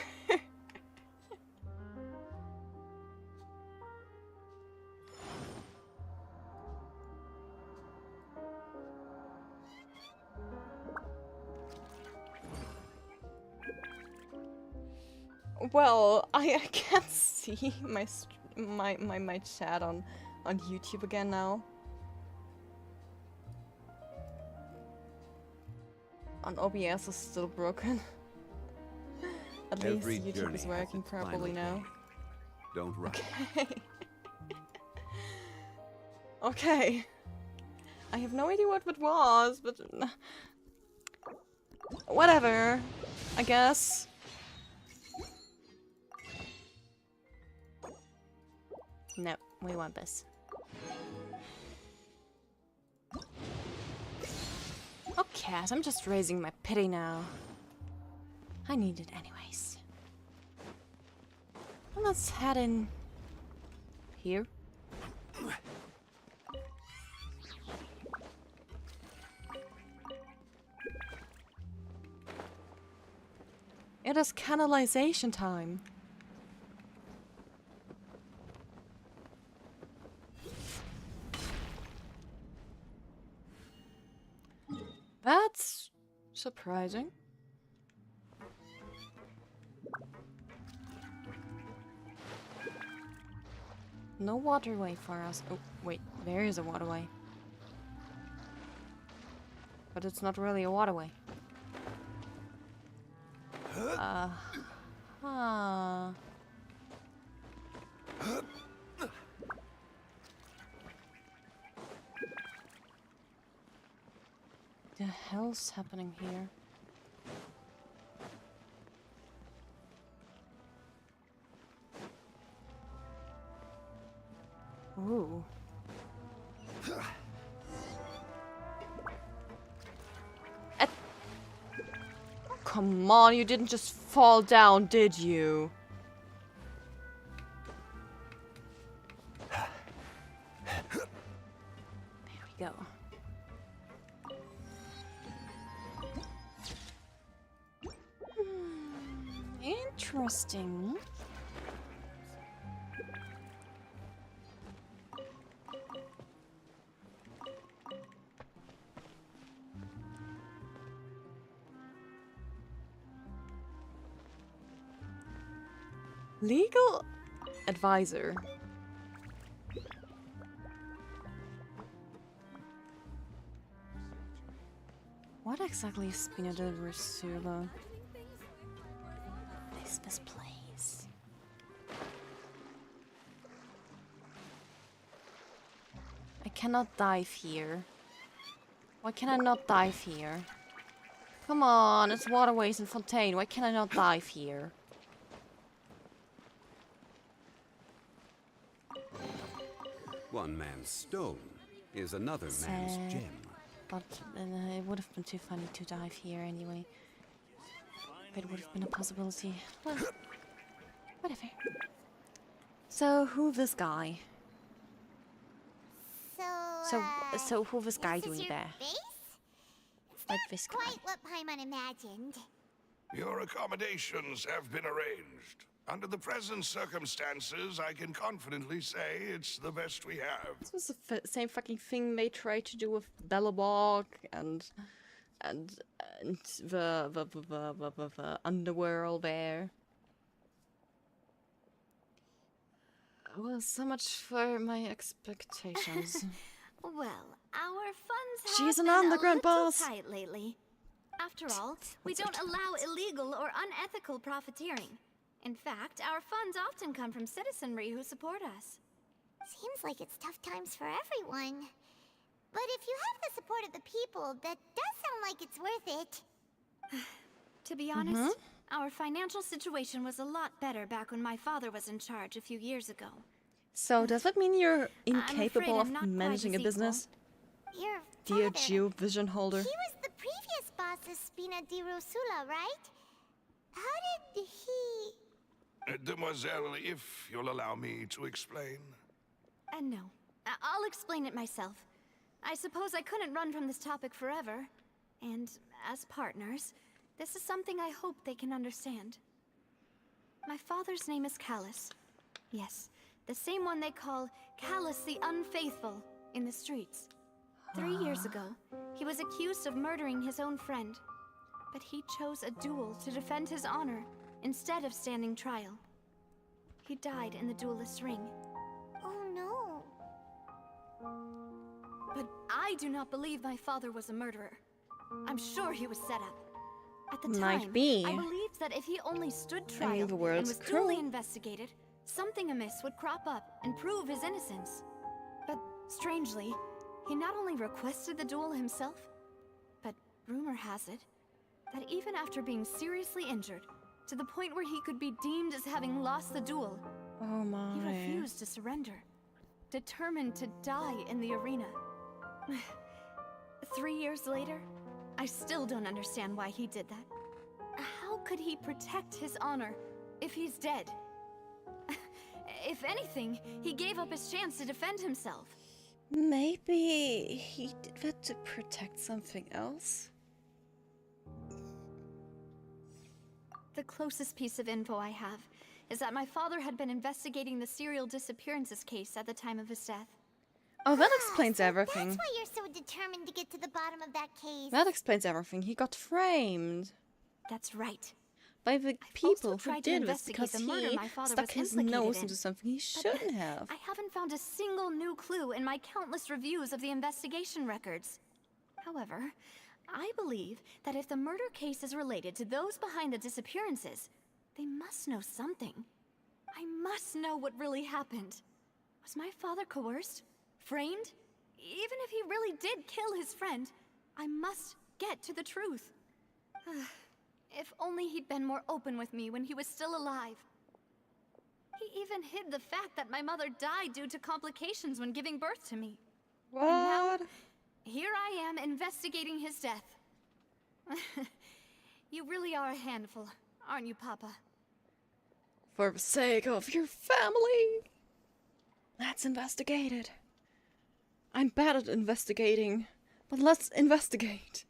Well, I can't see my chat on YouTube again now. On OBS is still broken. At least Every YouTube journey is has working its final properly now. day. Don't rush. Okay. Okay. I have no idea what it was, but whatever. I guess. No, we want this. Okay, so I'm just raising my pity now. I need it anyways. Well, let's head in here. It is canalization time. That's surprising. No waterway for us. Oh, wait, there is a waterway. But it's not really a waterway. Huh. hell's happening here? Ooh. Oh, come on, you didn't just fall down, did you? There we go. Interesting. Legal advisor. What exactly is Spina de Resula? This place. I cannot dive here. Why can I not dive here? Come on, it's waterways in Fontaine. Why can I not dive here? One man's stone is another man's Sad. gem. But it would have been too funny to dive here anyway. If it would have been a possibility. Well, whatever. So, who this guy? So who this guy this is doing your there? Face? It's Like not this guy. quite what Paimon imagined. Your accommodations have been arranged. Under the present circumstances, I can confidently say it's the best we have. This was the same fucking thing they tried to do with Bellabog and the underworld there. Well, so much for my expectations. Well, our funds She's have an been underground a little boss. tight lately. After all, we don't allow illegal or unethical profiteering. In fact, our funds often come from citizenry who support us. Seems like it's tough times for everyone. But if you have the support of the people, that does sound like it's worth it. To be honest, our financial situation was a lot better back when my father was in charge a few years ago. So does that mean you're I'm incapable afraid of I'm not quite managing a as business? Your Dear father, Jew vision holder. he was the previous boss of Spina di Rosula, right? How did he... Demoiselle, if you'll allow me to explain. No, I'll explain it myself. I suppose I couldn't run from this topic forever. And as partners, this is something I hope they can understand. My father's name is Callus. Yes, the same one they call Callus the Unfaithful in the streets. 3 years ago, he was accused of murdering his own friend. But he chose a duel to defend his honor instead of standing trial. He died in the duelist's ring. Oh no. But I do not believe my father was a murderer. I'm sure he was set up. At the Might time, be. I believed that if he only stood I trial mean, the and world's was cruel. duly investigated, something amiss would crop up and prove his innocence. But strangely, he not only requested the duel himself, but rumor has it that even after being seriously injured, to the point where he could be deemed as having lost the duel, Oh my. he refused to surrender, determined to die in the arena. 3 years later, I still don't understand why he did that. How could he protect his honor if he's dead? If anything, he gave up his chance to defend himself. Maybe he did that to protect something else? The closest piece of info I have is that my father had been investigating the serial disappearances case at the time of his death. Oh, that explains everything. That's why you're so determined to get to the bottom of that case. That explains everything. He got framed That's right. by the also people who tried to did this investigate because the murder he my father stuck was his implicated nose in. into something he shouldn't have. I haven't found a single new clue in my countless reviews of the investigation records. However, I believe that if the murder case is related to those behind the disappearances, they must know something. I must know what really happened. Was my father coerced? Framed? Even if he really did kill his friend, I must get to the truth. If only he'd been more open with me when he was still alive. He even hid the fact that my mother died due to complications when giving birth to me. What? And now, here I am investigating his death. You really are a handful, aren't you, Papa? For the sake of your family. Let's investigate it. I'm bad at investigating, but let's investigate.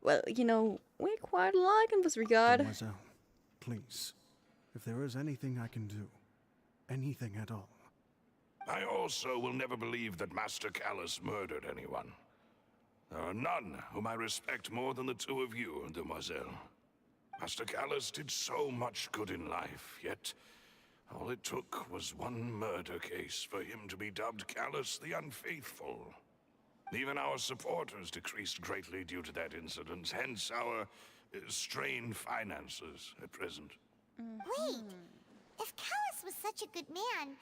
Well, you know, we quite like in this regard. Mademoiselle, please, if there is anything I can do, anything at all. I also will never believe that Master Callus murdered anyone. There are none whom I respect more than the two of you, Demoiselle. Master Callus did so much good in life, yet all it took was one murder case for him to be dubbed Callus the Unfaithful. Even our supporters decreased greatly due to that incident, hence our strained finances at present. Wait, if Callus was such a good man,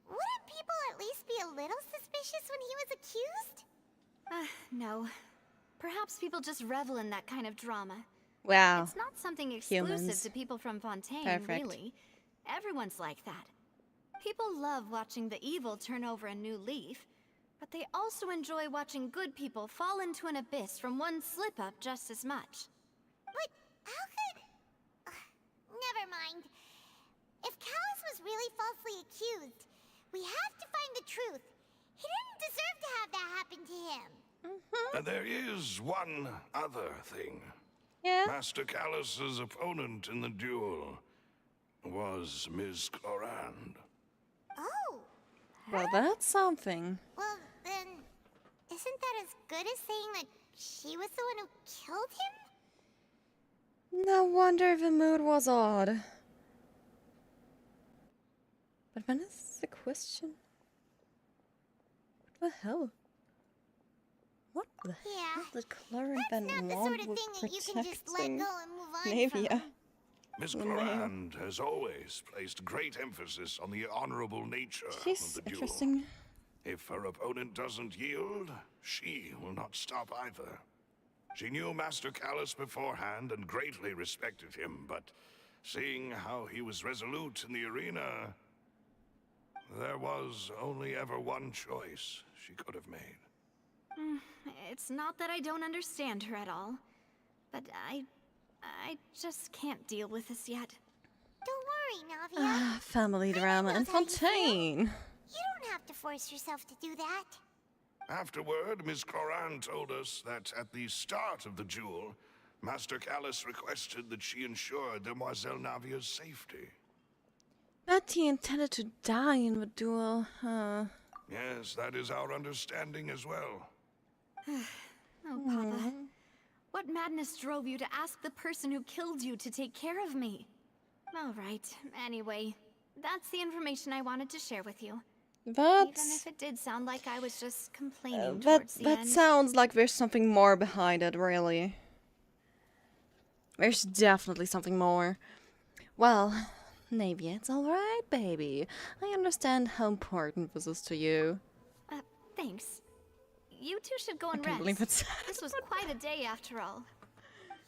wouldn't people at least be a little suspicious when he was accused? No. Perhaps people just revel in that kind of drama. Wow. It's not something exclusive Humans. to people from Fontaine, Perfect. really. Everyone's like that. People love watching the evil turn over a new leaf, but they also enjoy watching good people fall into an abyss from one slip-up just as much. But how could... never mind. If Callus was really falsely accused, we have to find the truth. He didn't deserve to have that happen to him. And there is one other thing. Yeah. Master Callus's opponent in the duel was Ms. Clorand. Oh, Well, that's something. well then, isn't that as good as saying that she was the one who killed him? No wonder the mood was odd. But when is the question? What the hell? What the Yeah, hell did Clara That's Ben not the want sort of with thing that you can just let protecting go and move on Navia? from. Miss Oh, Clorand has always placed great emphasis on the honorable nature She's of the duel. interesting. If her opponent doesn't yield, she will not stop either. She knew Master Callus beforehand and greatly respected him, but seeing how he was resolute in the arena, there was only ever one choice she could have made. It's not that I don't understand her at all, but I just can't deal with this yet. Don't worry, Navia. Ah, family drama and knows how you feel. Fontaine. You don't have to force yourself to do that. Afterward, Miss Clorand told us that at the start of the duel, Master Callus requested that she ensure Demoiselle Navia's safety. But he intended to die in the duel, huh? Yes, that is our understanding as well. Oh, Papa. What madness drove you to ask the person who killed you to take care of me? All right, anyway, that's the information I wanted to share with you. Even That's... if it did sound like I was just complaining that towards the that end. sounds like there's something more behind it, really. There's definitely something more. Well, Navia, it's alright, baby. I understand how important this is to you. Thanks. You two should go I and can't rest. believe it's... This was quite a day after all.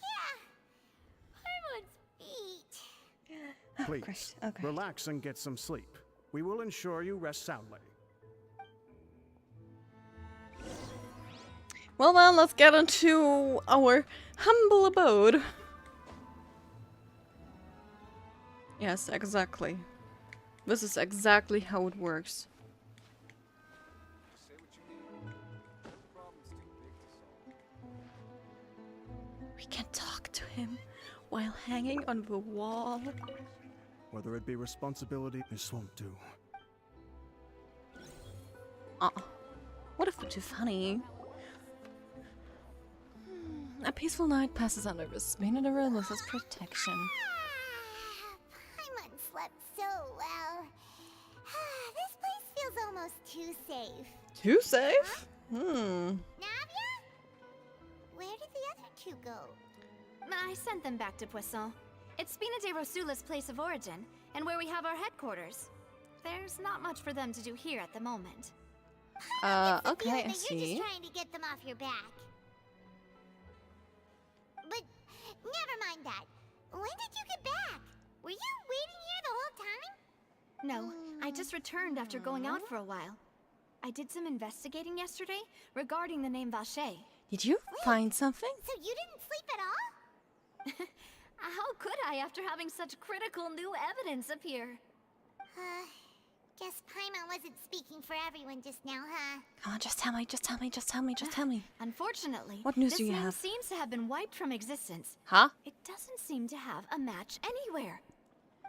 Yeah. Harmon's beat. Please, Great, okay. relax and get some sleep. We will ensure you rest soundly. Well, let's get into our humble abode. Yes, exactly. This is exactly how it works. We can talk to him while hanging on the wall. Whether it be responsibility, this won't do. What if we're too funny? A peaceful night passes under the Spain and Aurelius's protection. Paimon slept so well. This place feels almost too safe. Too safe? Navia? Where did the other two go? I sent them back to Poisson. It's Spina de Rosula's place of origin, and where we have our headquarters. There's not much for them to do here at the moment. Okay, I You're see. just trying to get them off your back. But never mind that. When did you get back? Were you waiting here the whole time? No, I just returned after going out for a while. I did some investigating yesterday regarding the name Vache. Did you find something? So you didn't sleep at all? How could I after having such critical new evidence appear? Guess Paimon wasn't speaking for everyone just now, huh? Come on, just tell me, just tell me, just tell me, just tell me. Unfortunately, What news this do you name have? seems to have been wiped from existence. Huh? It doesn't seem to have a match anywhere.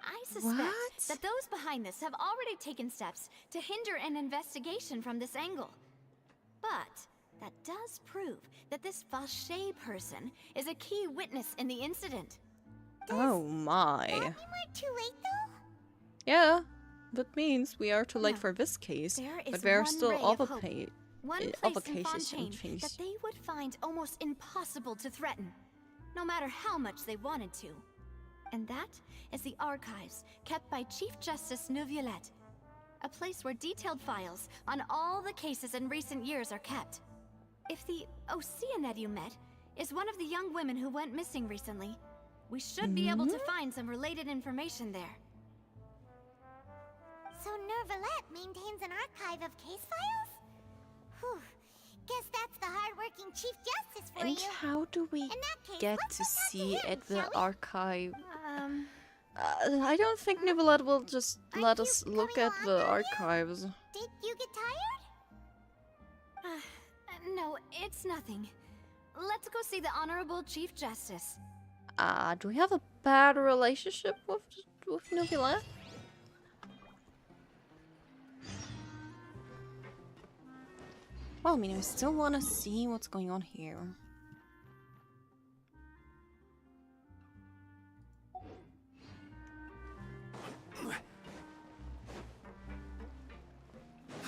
I suspect What? that those behind this have already taken steps to hinder an investigation from this angle. But that does prove that this Vache person is a key witness in the incident. Oh my. That mean we're too late, though? Yeah, that means we are too late No. for this case, There is but there are one still ray of other hope. One other place in cases Fontaine and things. that they would find almost impossible to threaten, no matter how much they wanted to. And that is the archives kept by Chief Justice Neuvillette, a place where detailed files on all the cases in recent years are kept. If the Oceanette you met is one of the young women who went missing recently, we should be able to find some related information there. So Neuvillette maintains an archive of case files? Whew. Guess that's the hard-working Chief Justice for And you. how do we In that case, get let's to go talk see him, at the shall we? archive? Um, I don't think Nicolette will just Aren't let you us look coming at along, the are you? archives. Did you get tired? no, it's nothing. Let's go see the Honorable Chief Justice. Do we have a bad relationship with Nicolette? Well, I mean, I still want to see what's going on here.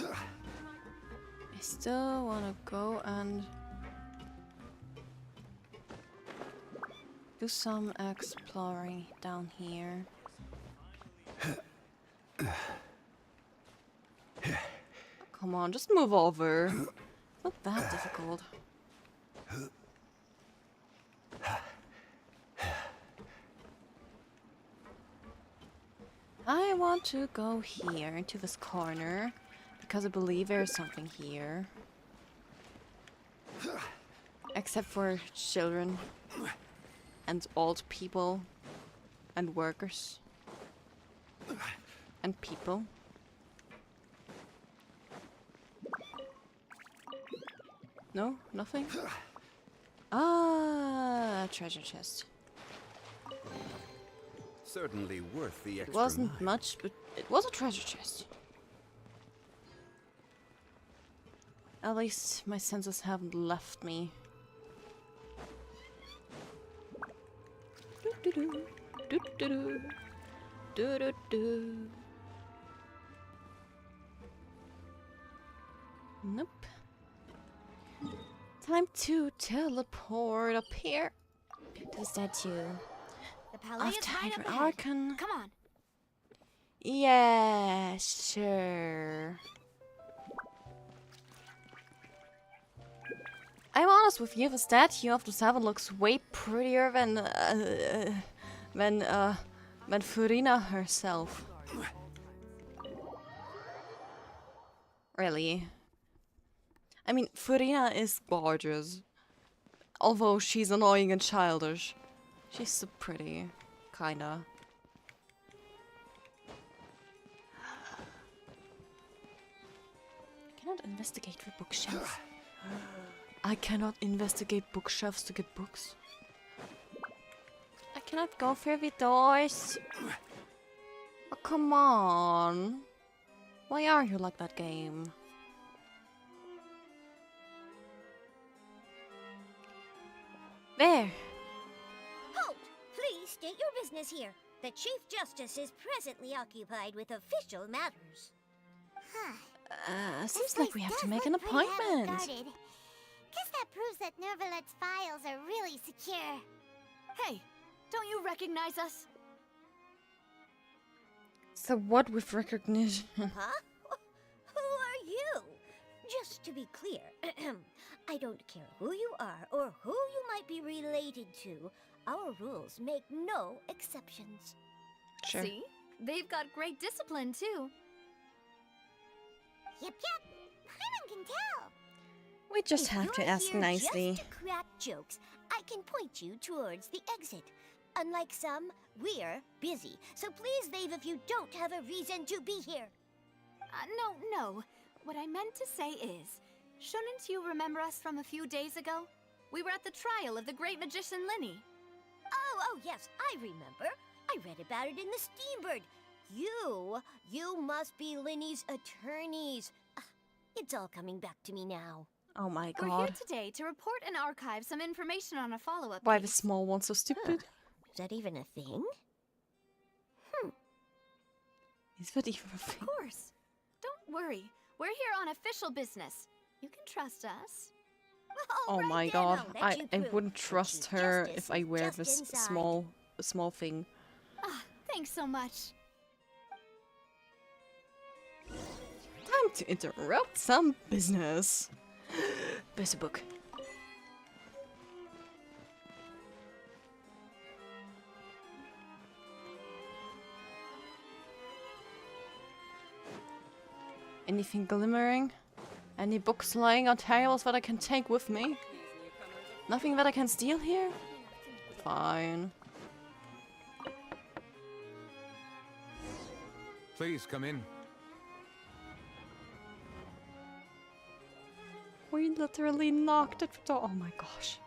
I still want to go and do some exploring down here. Come on, just move over. It's not that difficult. I want to go here, into this corner, because I believe there's something here. Except for children, and old people, and workers, and people. No? Nothing? Ah, treasure chest. Certainly worth the It extra wasn't mile. much, but it was a treasure chest. At least my senses haven't left me. Do-do-do, do-do-do, do-do-do. Nope. Time to teleport up here to the statue The Palais of is right up Tiger ahead. Archon. Come on. Yeah, sure. I'm honest with you, the statue of the Seven looks way prettier than Furina herself. Really. I mean, Furina is gorgeous. Although she's annoying and childish. She's so pretty. Kinda. I cannot investigate the bookshelf. I cannot investigate bookshelves to get books. I cannot go through the doors. Oh, come on. Why are you like that game? There. Halt! Please state your business here. The Chief Justice is presently occupied with official matters. Huh. Seems like we have to make an appointment. Guess that proves that Neuvillette's files are really secure. Hey, don't you recognize us? So what with recognition? Huh? Who are you? Just to be clear, I don't care who you are or who you might be related to. Our rules make no exceptions. Sure. See? They've got great discipline, too. Yep. Paimon can tell. We just If have to you're ask here nicely. Just to crack jokes, I can point you towards the exit. Unlike some, we're busy, so please leave if you don't have a reason to be here. No. What I meant to say is, shouldn't you remember us from a few days ago? We were at the trial of the great magician Linny. Oh, yes, I remember. I read about it in the Steambird. You must be Linny's attorneys. It's all coming back to me now. Oh my We're god. here today to report and archive some information on a follow-up Why case. the small one so stupid? Is that even a thing? Is that even a thing? Of course. Don't worry. We're here on official business. You can trust us. Oh Alright my then, god. I'll let I you prove wouldn't that trust Chief her Justice if I is wear just this inside. small thing. Thanks so much. Time to interrupt some business. Busy book. Anything glimmering? Any books lying on tables that I can take with me? Nothing that I can steal here? Fine. Please come in. We literally knocked at the door. Oh my gosh.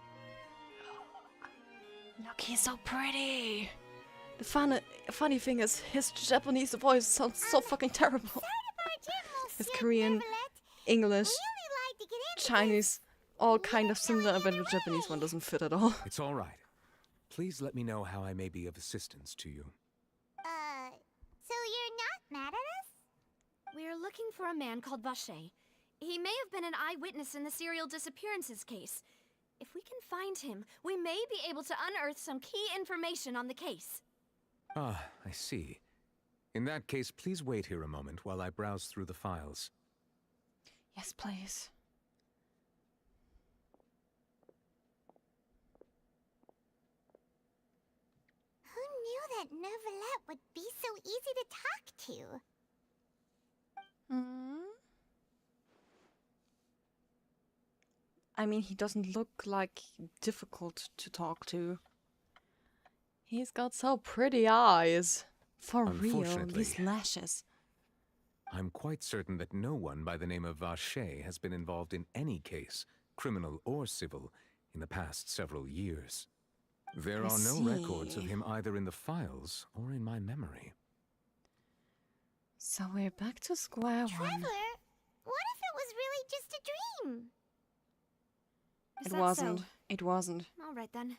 Look, he's so pretty. The funny thing is, his Japanese voice sounds so fucking terrible. His Korean, English, Chinese, all kind of similar, but the Japanese one doesn't fit at all. It's all right. Please let me know how I may be of assistance to you. So you're not mad at us? We're looking for a man called Vache. He may have been an eyewitness in the serial disappearances case. If we can find him, we may be able to unearth some key information on the case. Ah, I see. In that case, please wait here a moment while I browse through the files. Yes, please. Who knew that Neuvillette would be so easy to talk to? I mean, he doesn't look like difficult to talk to. He's got so pretty eyes. For real, these lashes. I'm quite certain that no one by the name of Vache has been involved in any case, criminal or civil, in the past several years. There are no records of him either in the files or in my memory. So we're back to square one. Traveler, what if it was really just a dream? Is It that wasn't. so? It wasn't. All right then.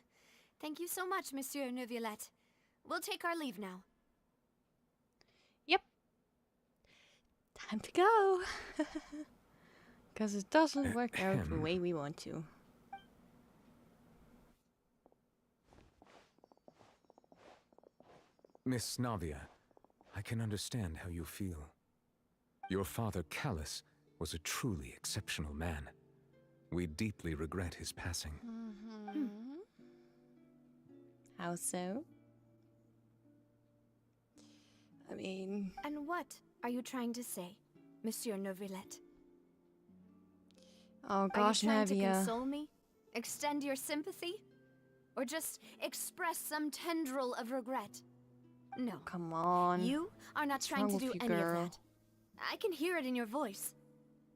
Thank you so much, Monsieur Neuvillette. We'll take our leave now. Yep. Time to go. Because it doesn't work out the way we want to. Miss Navia, I can understand how you feel. Your father, Callus, was a truly exceptional man. We deeply regret his passing. How so? I mean... And what are you trying to say, Monsieur Neuvillette? Oh gosh, Are you trying to Navia. console me? Extend your sympathy? Or just express some tendril of regret? No. Come on. You are not What's trying wrong to with do you, any girl? of that. I can hear it in your voice.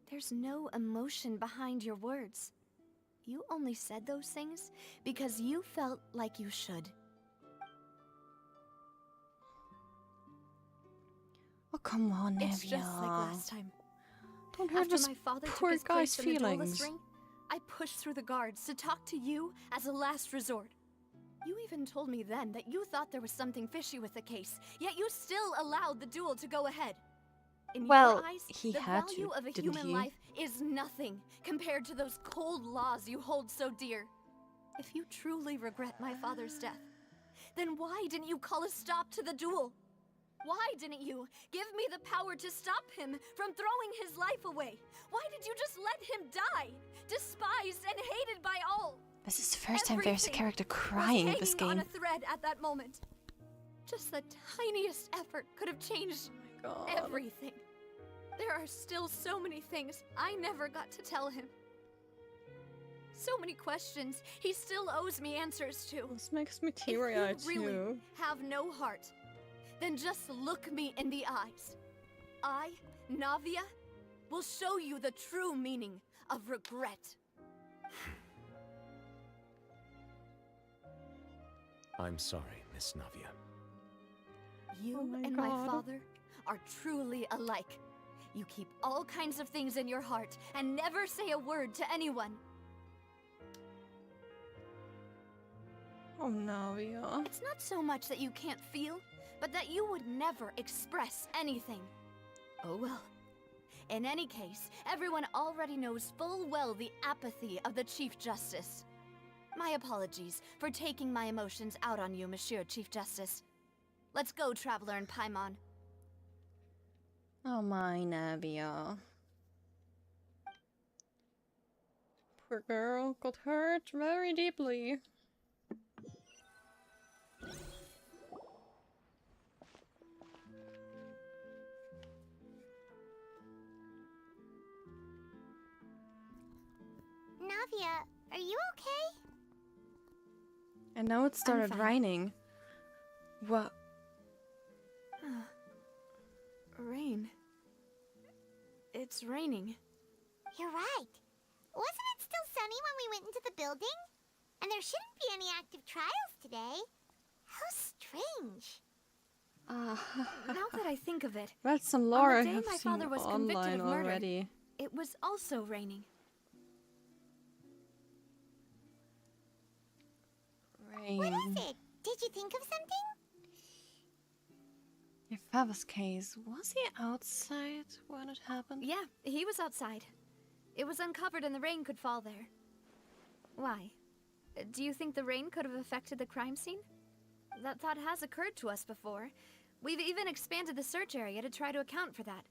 There's no emotion behind your words. You only said those things because you felt like you should. Oh, come on, Navia. It's just like last time. Don't hurt After this my father poor took his guy's place in the duelist feelings. ring, I pushed through the guards to talk to you as a last resort. You even told me then that you thought there was something fishy with the case, yet you still allowed the duel to go ahead. In Well, your eyes, he the had value to, of a didn't human he? life is nothing compared to those cold laws you hold so dear. If you truly regret my father's death, then why didn't you call a stop to the duel? Why didn't you give me the power to stop him from throwing his life away? Why did you just let him die? Despised and hated by all. This is the first time there's a character crying in this game. On a thread at that moment. Just the tiniest effort could have changed everything. There are still so many things I never got to tell him. So many questions he still owes me answers to. This makes me teary-eyed too. If you really have no heart, then just look me in the eyes. I, Navia, will show you the true meaning of regret. I'm sorry, Miss Navia. You and my father are truly alike. You keep all kinds of things in your heart and never say a word to anyone. Oh, Navia. It's not so much that you can't feel, but that you would never express anything. Oh well. In any case, everyone already knows full well the apathy of the Chief Justice. My apologies for taking my emotions out on you, Monsieur Chief Justice. Let's go, Traveler and Paimon. Oh my, Navia. Poor girl got hurt very deeply. Navia, are you okay? And now it started raining. What? Rain. It's raining. You're right. Wasn't it still sunny when we went into the building? And there shouldn't be any active trials today. How strange. Now that I think of it, That's some lore on I the day have my seen father was convicted online of murder, already. it was also raining. Rain. What is it? Did you think of something? Your father's case, was he outside when it happened? Yeah, he was outside. It was uncovered and the rain could fall there. Why? Do you think the rain could have affected the crime scene? That thought has occurred to us before. We've even expanded the search area to try to account for that.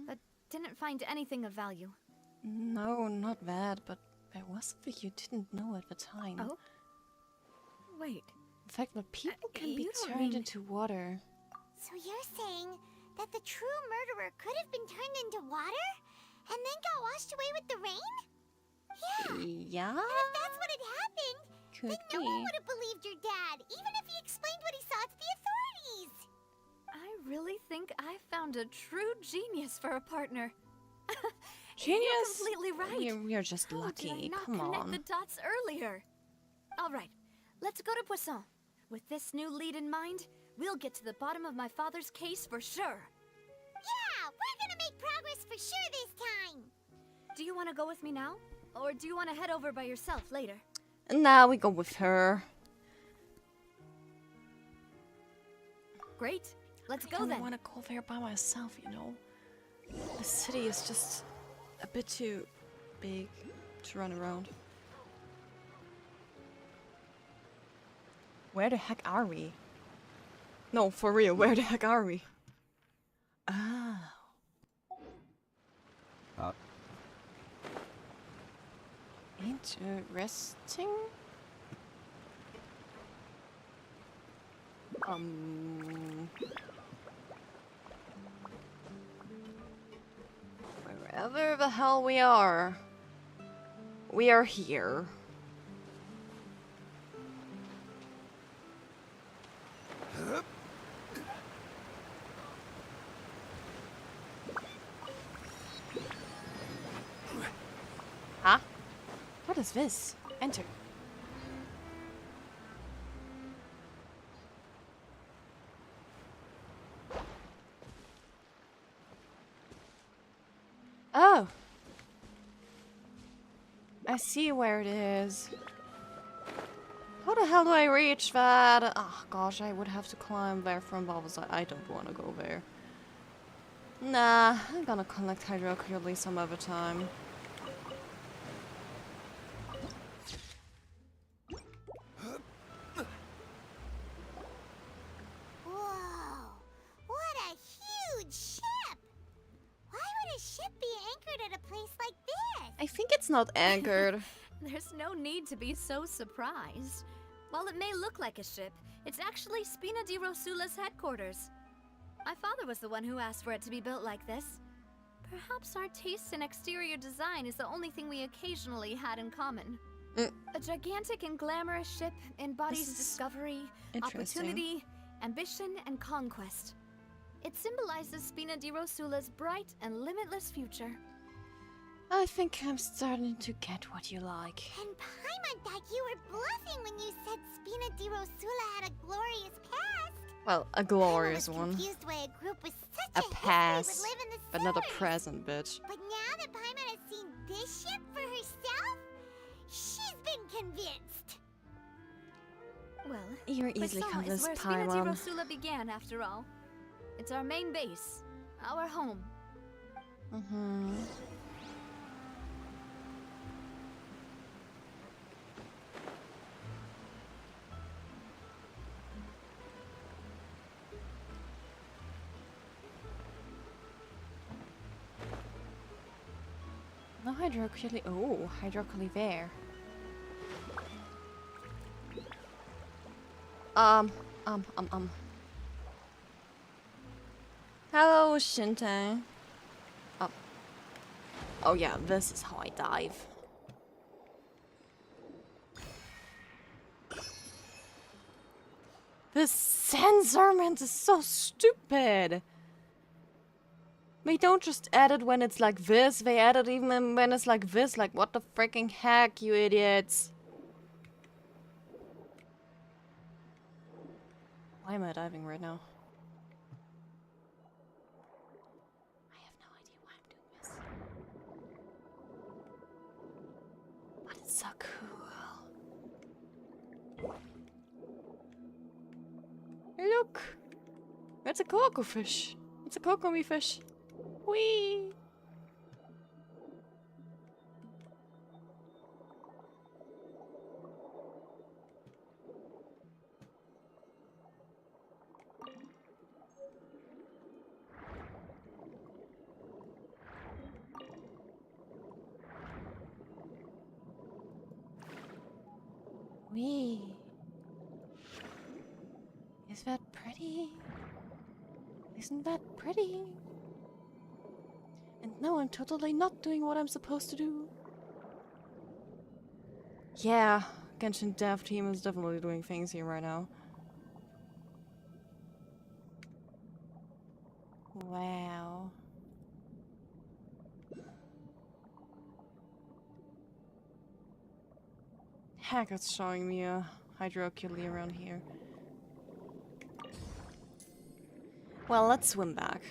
But didn't find anything of value. No, not that, but there was something you didn't know at the time. Oh? Wait. In fact, the people can be you don't turned mean- into water. So you're saying that the true murderer could have been turned into water? And then got washed away with the rain? Yeah. Yeah? And if that's what had happened, Could then no be. one would have believed your dad, even if he explained what he saw to the authorities. I really think I found a true genius for a partner. Genius? You're completely right. You're just How lucky. Did I not Come connect on. the dots earlier? All right, let's go to Poisson. With this new lead in mind, we'll get to the bottom of my father's case for sure. Yeah, we're gonna make progress for sure this time. Do you want to go with me now? Or do you want to head over by yourself later? And now we go with her. Great. Let's I go don't then. want to go there by myself, you know. The city is just a bit too big to run around. Where the heck are we? No, for real, where the heck are we? Oh. Interesting. Wherever the hell we are here. Huh? What is this? Enter. Oh! I see where it is. How the hell do I reach that? Oh gosh, I would have to climb there from above, so I don't want to go there. Nah, I'm gonna collect Hydroculate some other time. Whoa, what I think it's not anchored. There's no need to be so surprised. While it may look like a ship, it's actually Spina di Rosula's headquarters. My father was the one who asked for it to be built like this. Perhaps our taste in exterior design is the only thing we occasionally had in common. A gigantic and glamorous ship embodies discovery, opportunity, ambition, and conquest. It symbolizes Spina di Rosula's bright and limitless future. I think I'm starting to get what you like. And Paimon thought you were bluffing when you said Spina di Rosula had a glorious past. Well, a glorious I was one. confused why a group with such A history past, would live in the but not a sewers. present, bitch. But now that Paimon has seen this ship for herself, she's been convinced. Well, You're easily Brissaw is convinced, where Spina di Paimon. Rosula began, after all. It's our main base, our home. Mm-hmm. No hydroculate. Oh, hydroculate. Hello, Shintai. Oh. Oh yeah, this is how I dive. This censorment is so stupid. They don't just add it when it's like this, they add it even when it's like this. Like, what the freaking heck, you idiots? Why am I diving right now? I have no idea why I'm doing this. But it's so cool. Look! That's a coco fish. It's a kokomi fish. Whee! Wee. Is that pretty? Isn't that pretty? And no, I'm totally not doing what I'm supposed to do. Yeah, Genshin dev team is definitely doing things here right now. Wow. Heck, it's showing me a hydroculate around here. Well, let's swim back.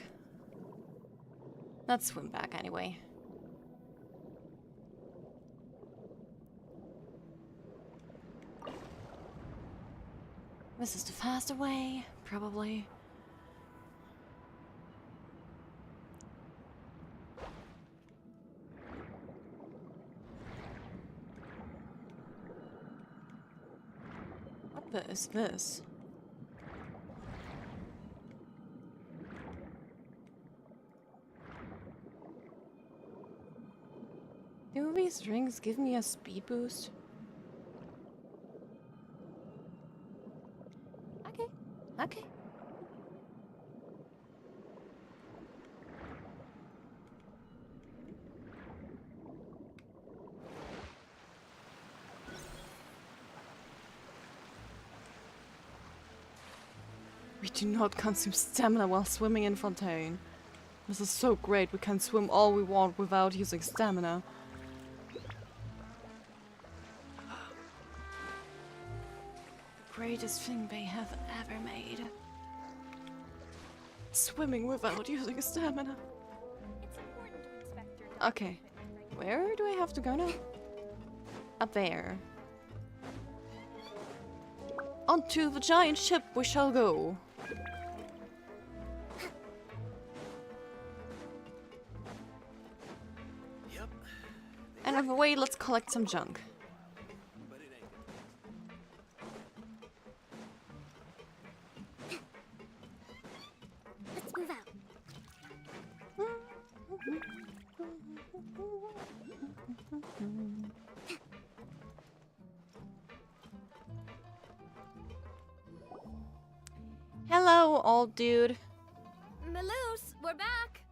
Let's swim back anyway. This is the faster way, probably. What the is this? Do these rings give me a speed boost? Okay, okay. We do not consume stamina while swimming in Fontaine. This is so great, we can swim all we want without using stamina. Greatest thing they have ever made. Swimming without using stamina. Okay. Where do I have to go now? Up there. Onto the giant ship we shall go. And on the way, let's collect some junk. Let's move out. Hello, old dude. Maloose, we're back.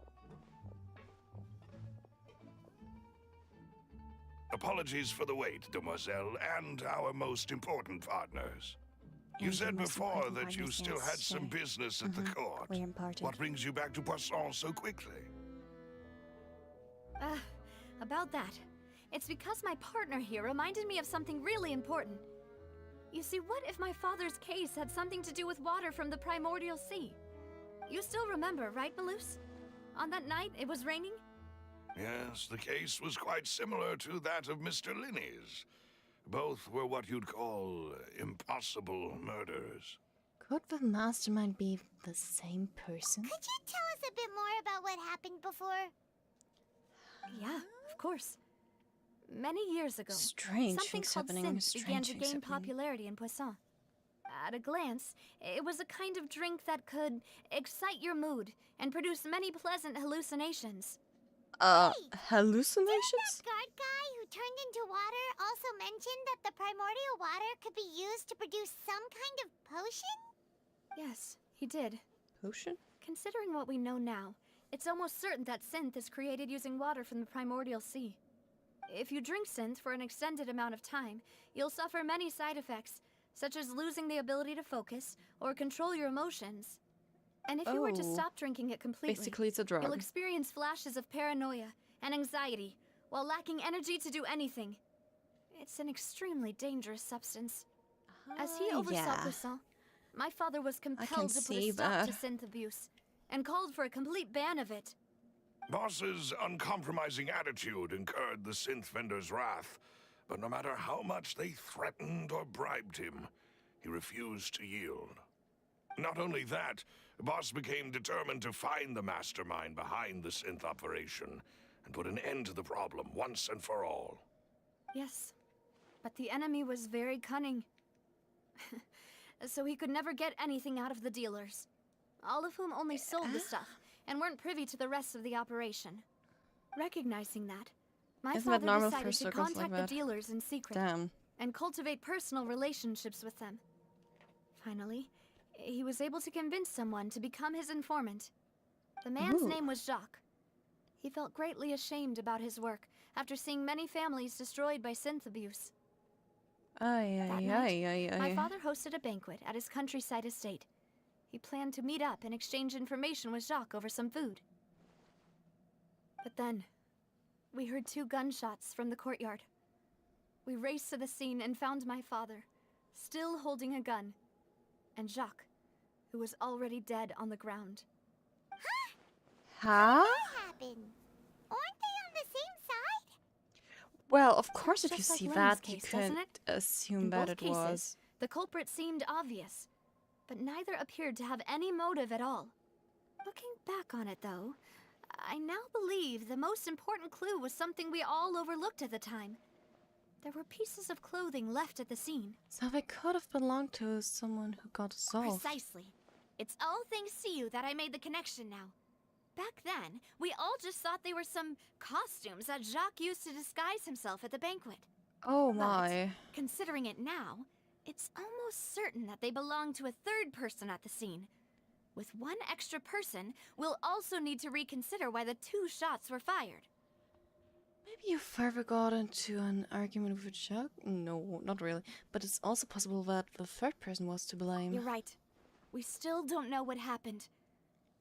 Apologies for the wait, demoiselle, and our most important partners. You And said the most before important that you partners, still yes, had some sure. business at the court. We're important. What brings you back to Poisson so quickly? About that. It's because my partner here reminded me of something really important. You see, what if my father's case had something to do with water from the primordial sea? You still remember, right, Maloose? On that night, it was raining? Yes, the case was quite similar to that of Mr. Linney's. Both were what you'd call impossible murders. Could the mastermind be the same person? Could you tell us a bit more about what happened before? Yeah, of course. Many years ago, Strange something things called happening. synth began to gain popularity in Poisson. At a glance, it was a kind of drink that could excite your mood and produce many pleasant hallucinations. Hallucinations? That guard guy who turned into water also mentioned that the primordial water could be used to produce some kind of potion? Yes, he did. Potion? Considering what we know now, it's almost certain that synth is created using water from the primordial sea. If you drink synth for an extended amount of time, you'll suffer many side effects, such as losing the ability to focus or control your emotions. And if you were to stop drinking it completely, Basically, it's a drug. you'll experience flashes of paranoia and anxiety while lacking energy to do anything. It's an extremely dangerous substance. As he oversaw Poisson, my father was compelled to put a stop to synth abuse and called for a complete ban of it. Boss's uncompromising attitude incurred the synth vendor's wrath, but no matter how much they threatened or bribed him, he refused to yield. Not only that, Boss became determined to find the mastermind behind the synth operation and put an end to the problem once and for all. Yes, but the enemy was very cunning. So he could never get anything out of the dealers, all of whom only sold the stuff and weren't privy to the rest of the operation. Recognizing that, my father decided to contact the dealers in secret and cultivate personal relationships with them. Finally, he was able to convince someone to become his informant. The man's name was Jacques. He felt greatly ashamed about his work after seeing many families destroyed by synth abuse. My father hosted a banquet at his countryside estate. He planned to meet up and exchange information with Jacques over some food. But then, we heard 2 gunshots from the courtyard. We raced to the scene and found my father, still holding a gun, and Jacques, who was already dead on the ground. Huh? What happened? Aren't they on the same side? Well, of course, if you Just like see Lenny's that, case, you doesn't can it? assume In that both it cases, was. the culprit seemed obvious, but neither appeared to have any motive at all. Looking back on it, though, I now believe the most important clue was something we all overlooked at the time. There were pieces of clothing left at the scene. So they could have belonged to someone who got assaulted. Precisely. It's all thanks to you that I made the connection now. Back then, we all just thought they were some costumes that Jacques used to disguise himself at the banquet. Oh my. But, considering it now, it's almost certain that they belong to a third person at the scene. With one extra person, we'll also need to reconsider why the 2 shots were fired. Maybe you further got into an argument with Jacques? No, not really. But it's also possible that the third person was to blame. You're right. We still don't know what happened.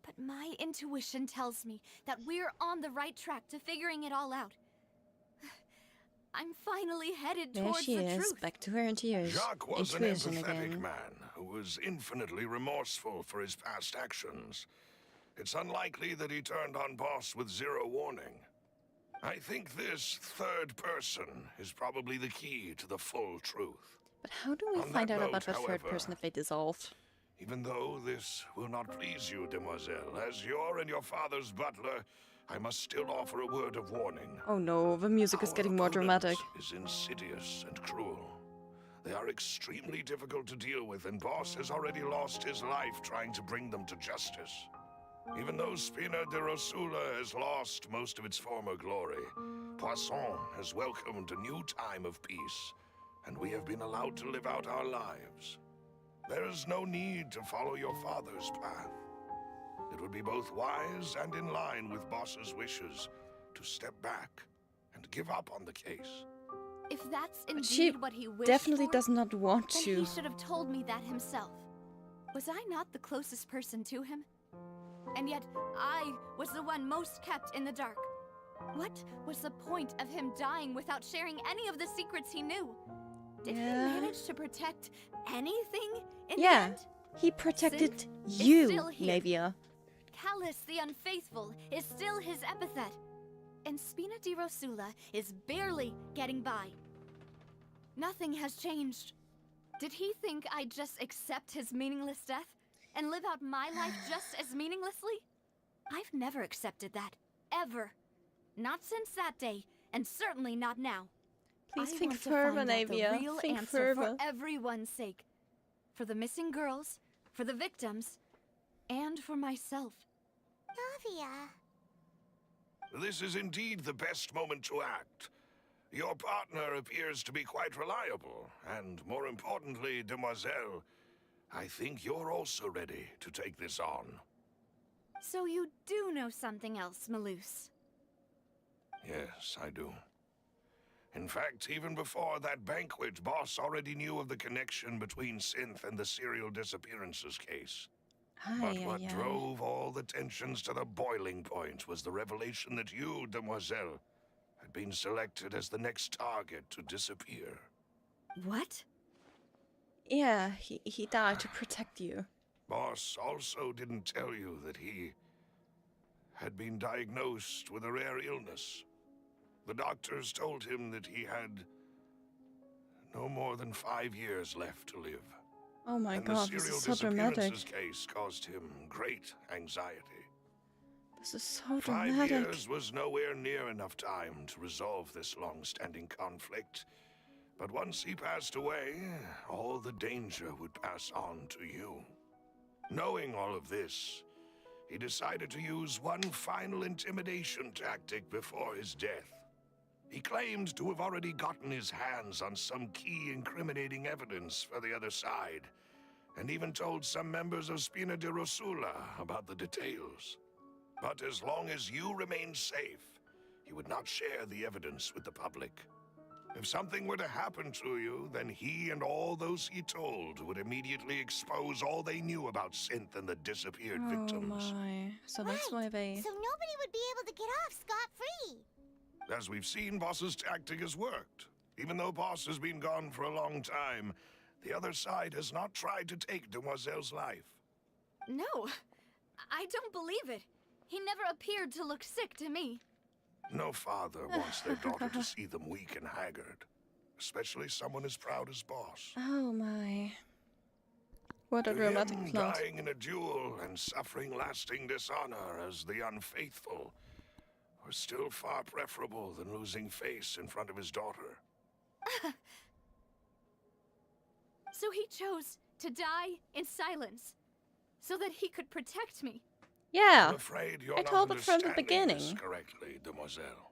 But my intuition tells me that we're on the right track to figuring it all out. I'm finally headed There towards she the is, truth. back to her intuition Jacques was an intuition empathetic again. man who was infinitely remorseful for his past actions. It's unlikely that he turned on Boss with 0 warning. I think this third person is probably the key to the full truth. But how do we On find that out note, about the third however, person if they dissolved? Even though this will not please you, demoiselle, as your and your father's butler, I must still offer a word of warning. Oh no, the music is Our getting more opponent dramatic. is insidious and cruel. They are extremely difficult to deal with, and Boss has already lost his life trying to bring them to justice. Even though Spina de Rosula has lost most of its former glory, Poisson has welcomed a new time of peace, and we have been allowed to live out our lives. There is no need to follow your father's path. It would be both wise and in line with Boss's wishes to step back and give up on the case. If that's But she indeed what he wished definitely for, does not want then to. he should have told me that himself. Was I not the closest person to him? And yet, I was the one most kept in the dark. What was the point of him dying without sharing any of the secrets he knew? Did he manage to protect anything in the end? He protected Synth you, is still here. Navia. Callus the Unfaithful is still his epithet. And Spina di Rosula is barely getting by. Nothing has changed. Did he think I'd just accept his meaningless death and live out my life just as meaninglessly? I've never accepted that. Ever. Not since that day, and certainly not now. Please I think want to further, find out the Navia. real Think answer further. for everyone's sake. For the missing girls, for the victims, and for myself. Navia. This is indeed the best moment to act. Your partner appears to be quite reliable, and more importantly, Demoiselle, I think you're also ready to take this on. So you do know something else, Malus. Yes, I do. In fact, even before that banquet, Boss already knew of the connection between Synth and the serial disappearances case. But what drove all the tensions to the boiling point was the revelation that you, Demoiselle, had been selected as the next target to disappear. What? Yeah, he died to protect you. Boss also didn't tell you that he had been diagnosed with a rare illness. The doctors told him that he had no more than 5 years left to live. Oh my god, the this serial is so dramatic. disappearances case caused him great anxiety. This is so 5 dramatic. years was nowhere near enough time to resolve this long-standing conflict. But once he passed away, all the danger would pass on to you. Knowing all of this, he decided to use one final intimidation tactic before his death. He claimed to have already gotten his hands on some key incriminating evidence for the other side, and even told some members of Spina de Rosula about the details. But as long as you remained safe, he would not share the evidence with the public. If something were to happen to you, then he and all those he told would immediately expose all they knew about Synth and the disappeared victims. Oh my. So that's why they... So nobody would be able to get off scot-free. As we've seen, Boss's tactic has worked. Even though Boss has been gone for a long time, the other side has not tried to take Demoiselle's life. No, I don't believe it. He never appeared to look sick to me. No father wants their daughter to see them weak and haggard, especially someone as proud as Boss. Oh my. What a To dramatic him, plot. dying in a duel and suffering lasting dishonor as the unfaithful was still far preferable than losing face in front of his daughter. So he chose to die in silence, so that he could protect me. Yeah. I'm afraid you're I not told it from the understanding this beginning. correctly, Demoiselle.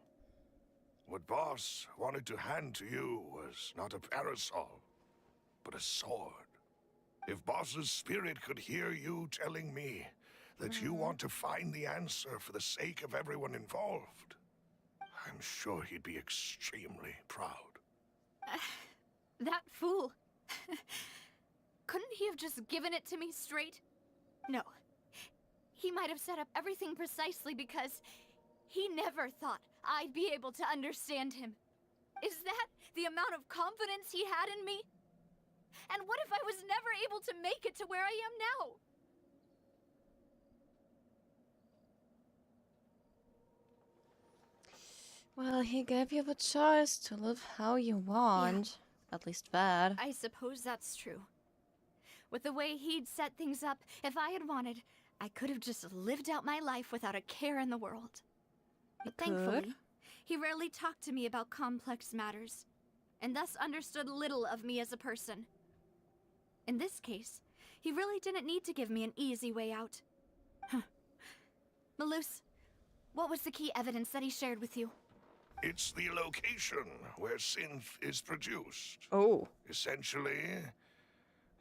What Boss wanted to hand to you was not a parasol, but a sword. If Boss's spirit could hear you telling me that you want to find the answer for the sake of everyone involved, I'm sure he'd be extremely proud. That fool. Couldn't he have just given it to me straight? No. He might have set up everything precisely because he never thought I'd be able to understand him. Is that the amount of confidence he had in me? And what if I was never able to make it to where I am now? Well, he gave you the choice to live how you want. At least that. I suppose that's true. With the way he'd set things up, if I had wanted, I could have just lived out my life without a care in the world. But thankfully, he rarely talked to me about complex matters, and thus understood little of me as a person. In this case, he really didn't need to give me an easy way out. Malus, what was the key evidence that he shared with you? It's the location where synth is produced. Oh. Essentially,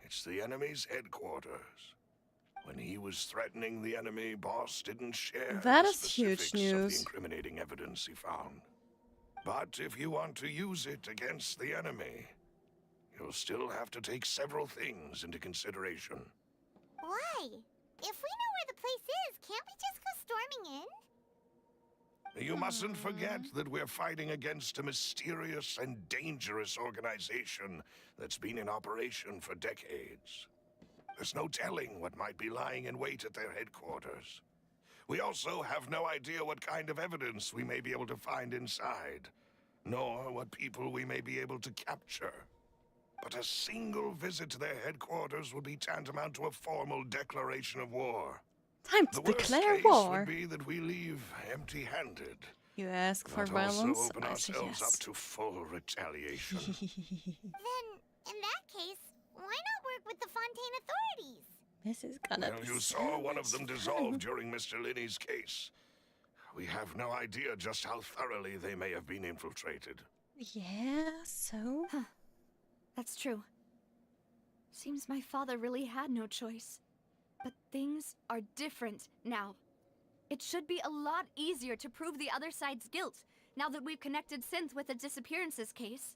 it's the enemy's headquarters. When he was threatening the enemy, boss didn't share That the is huge specifics of news. the incriminating evidence he found. But if you want to use it against the enemy, you'll still have to take several things into consideration. Why? If we know where the place is, can't we just go storming in? You mustn't forget that we're fighting against a mysterious and dangerous organization that's been in operation for decades. There's no telling what might be lying in wait at their headquarters. We also have no idea what kind of evidence we may be able to find inside, nor what people we may be able to capture. But a single visit to their headquarters would be tantamount to a formal declaration of war. Time to The worst declare case war. would be that we leave empty-handed. You ask for But also violence, open I say ourselves yes. up to full retaliation. Then, in that case, why not work with the Fontaine authorities? This is gonna Well, be you so saw one of much them fun. dissolve during Mr. Linney's case. We have no idea just how thoroughly they may have been infiltrated. Yeah, so? Huh. That's true. Seems my father really had no choice. But things are different now. It should be a lot easier to prove the other side's guilt, now that we've connected Synth with the disappearances case.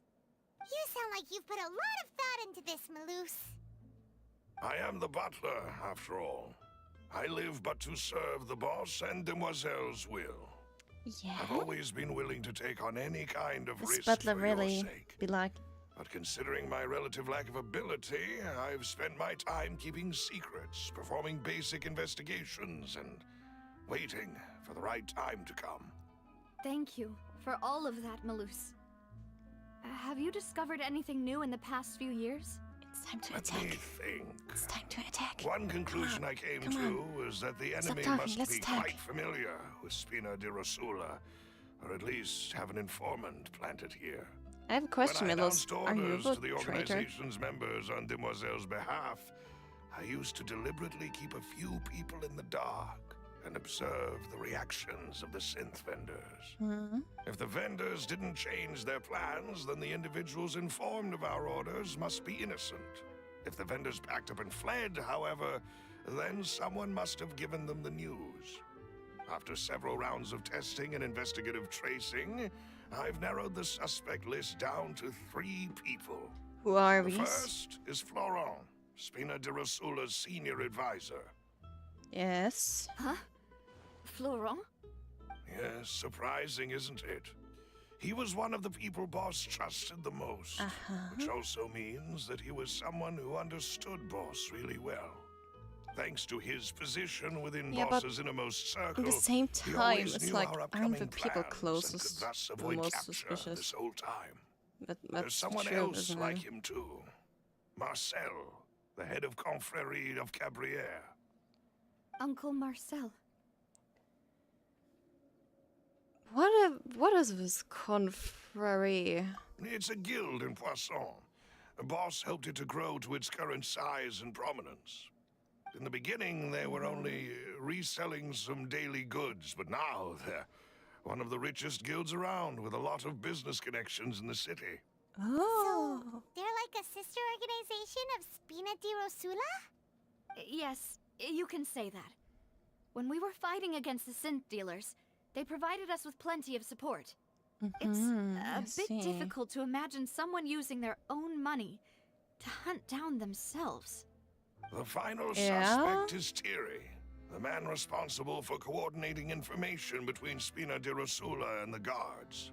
You sound like you've put a lot of thought into this, Malus. I am the butler, after all. I live but to serve the boss and Demoiselle's will. Yeah? I've always been willing to take on any kind of This risk butler for really your sake. be like, But considering my relative lack of ability, I've spent my time keeping secrets, performing basic investigations, and waiting for the right time to come. Thank you for all of that, Malus. Have you discovered anything new in the past few years? it's time to Let me attack. think. It's time to attack. One conclusion I came to was that the Stop enemy talking, must let's be attack. quite familiar with Spina di Rosula, or at least have an informant planted here. I have a question, When I Milos. announced Are you orders a to the traitor? organization's members on Demoiselle's behalf, I used to deliberately keep a few people in the dark and observe the reactions of the synth vendors. Hmm? If the vendors didn't change their plans, then the individuals informed of our orders must be innocent. If the vendors packed up and fled, however, then someone must have given them the news. After several rounds of testing and investigative tracing, I've narrowed the suspect list down to 3 people. Who are The these? first is Florent, Spina di Rosula's senior advisor. Yes. Huh? Florent? Yes, surprising, isn't it? He was one of the people Boss trusted the most, which also means that he was someone who understood Boss really well. Thanks to his position within Yeah, but Boss's innermost circle, At the same he time, always it's knew like, our aren't upcoming the people plans and closest could thus the avoid most capture suspicious? this whole time. But There's that's someone true, else isn't like it? him too. Marcel, the head of Confrérie of Cabrières. Uncle Marcel. What is this confrérie? It's a guild in Poisson. Boss helped it to grow to its current size and prominence. In the beginning, they were only reselling some daily goods, but now they're one of the richest guilds around with a lot of business connections in the city. Oh. So, they're like a sister organization of Spina di Rosula? Yes, you can say that. When we were fighting against the synth dealers, they provided us with plenty of support. It's I a bit see. difficult to imagine someone using their own money to hunt down themselves. The final Yeah? suspect is Thierry, the man responsible for coordinating information between Spina di Rosula and the guards.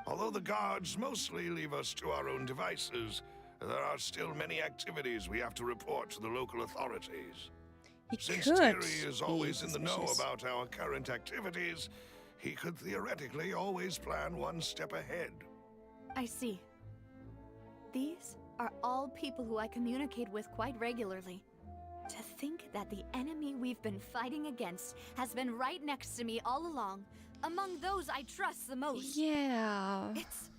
Although the guards mostly leave us to our own devices, there are still many activities we have to report to the local authorities. He Since could Thierry is be always in the know suspicious. about our current activities, he could theoretically always plan one step ahead. I see. These are all people who I communicate with quite regularly. To think that the enemy we've been fighting against has been right next to me all along, among those I trust the most. Yeah. It's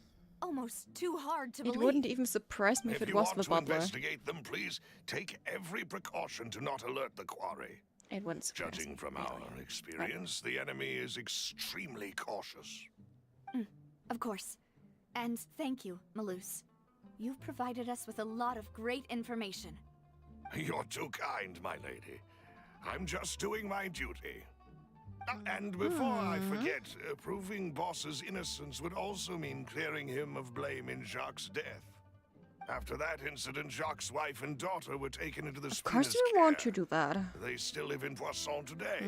almost too hard to It believe. wouldn't even surprise me if If it you was want the to butler. investigate them, please take every precaution to not alert the quarry. It wouldn't surprise Judging me, from really. our experience, the enemy is extremely cautious. Of course. And thank you, Malus. You've provided us with a lot of great information. You're too kind, my lady. I'm just doing my duty. And before I forget, proving Boss's innocence would also mean clearing him of blame in Jacques' death. After that incident, Jacques' wife and daughter were taken into the Of course Spina's we want care. to do that. They still live in Poisson today.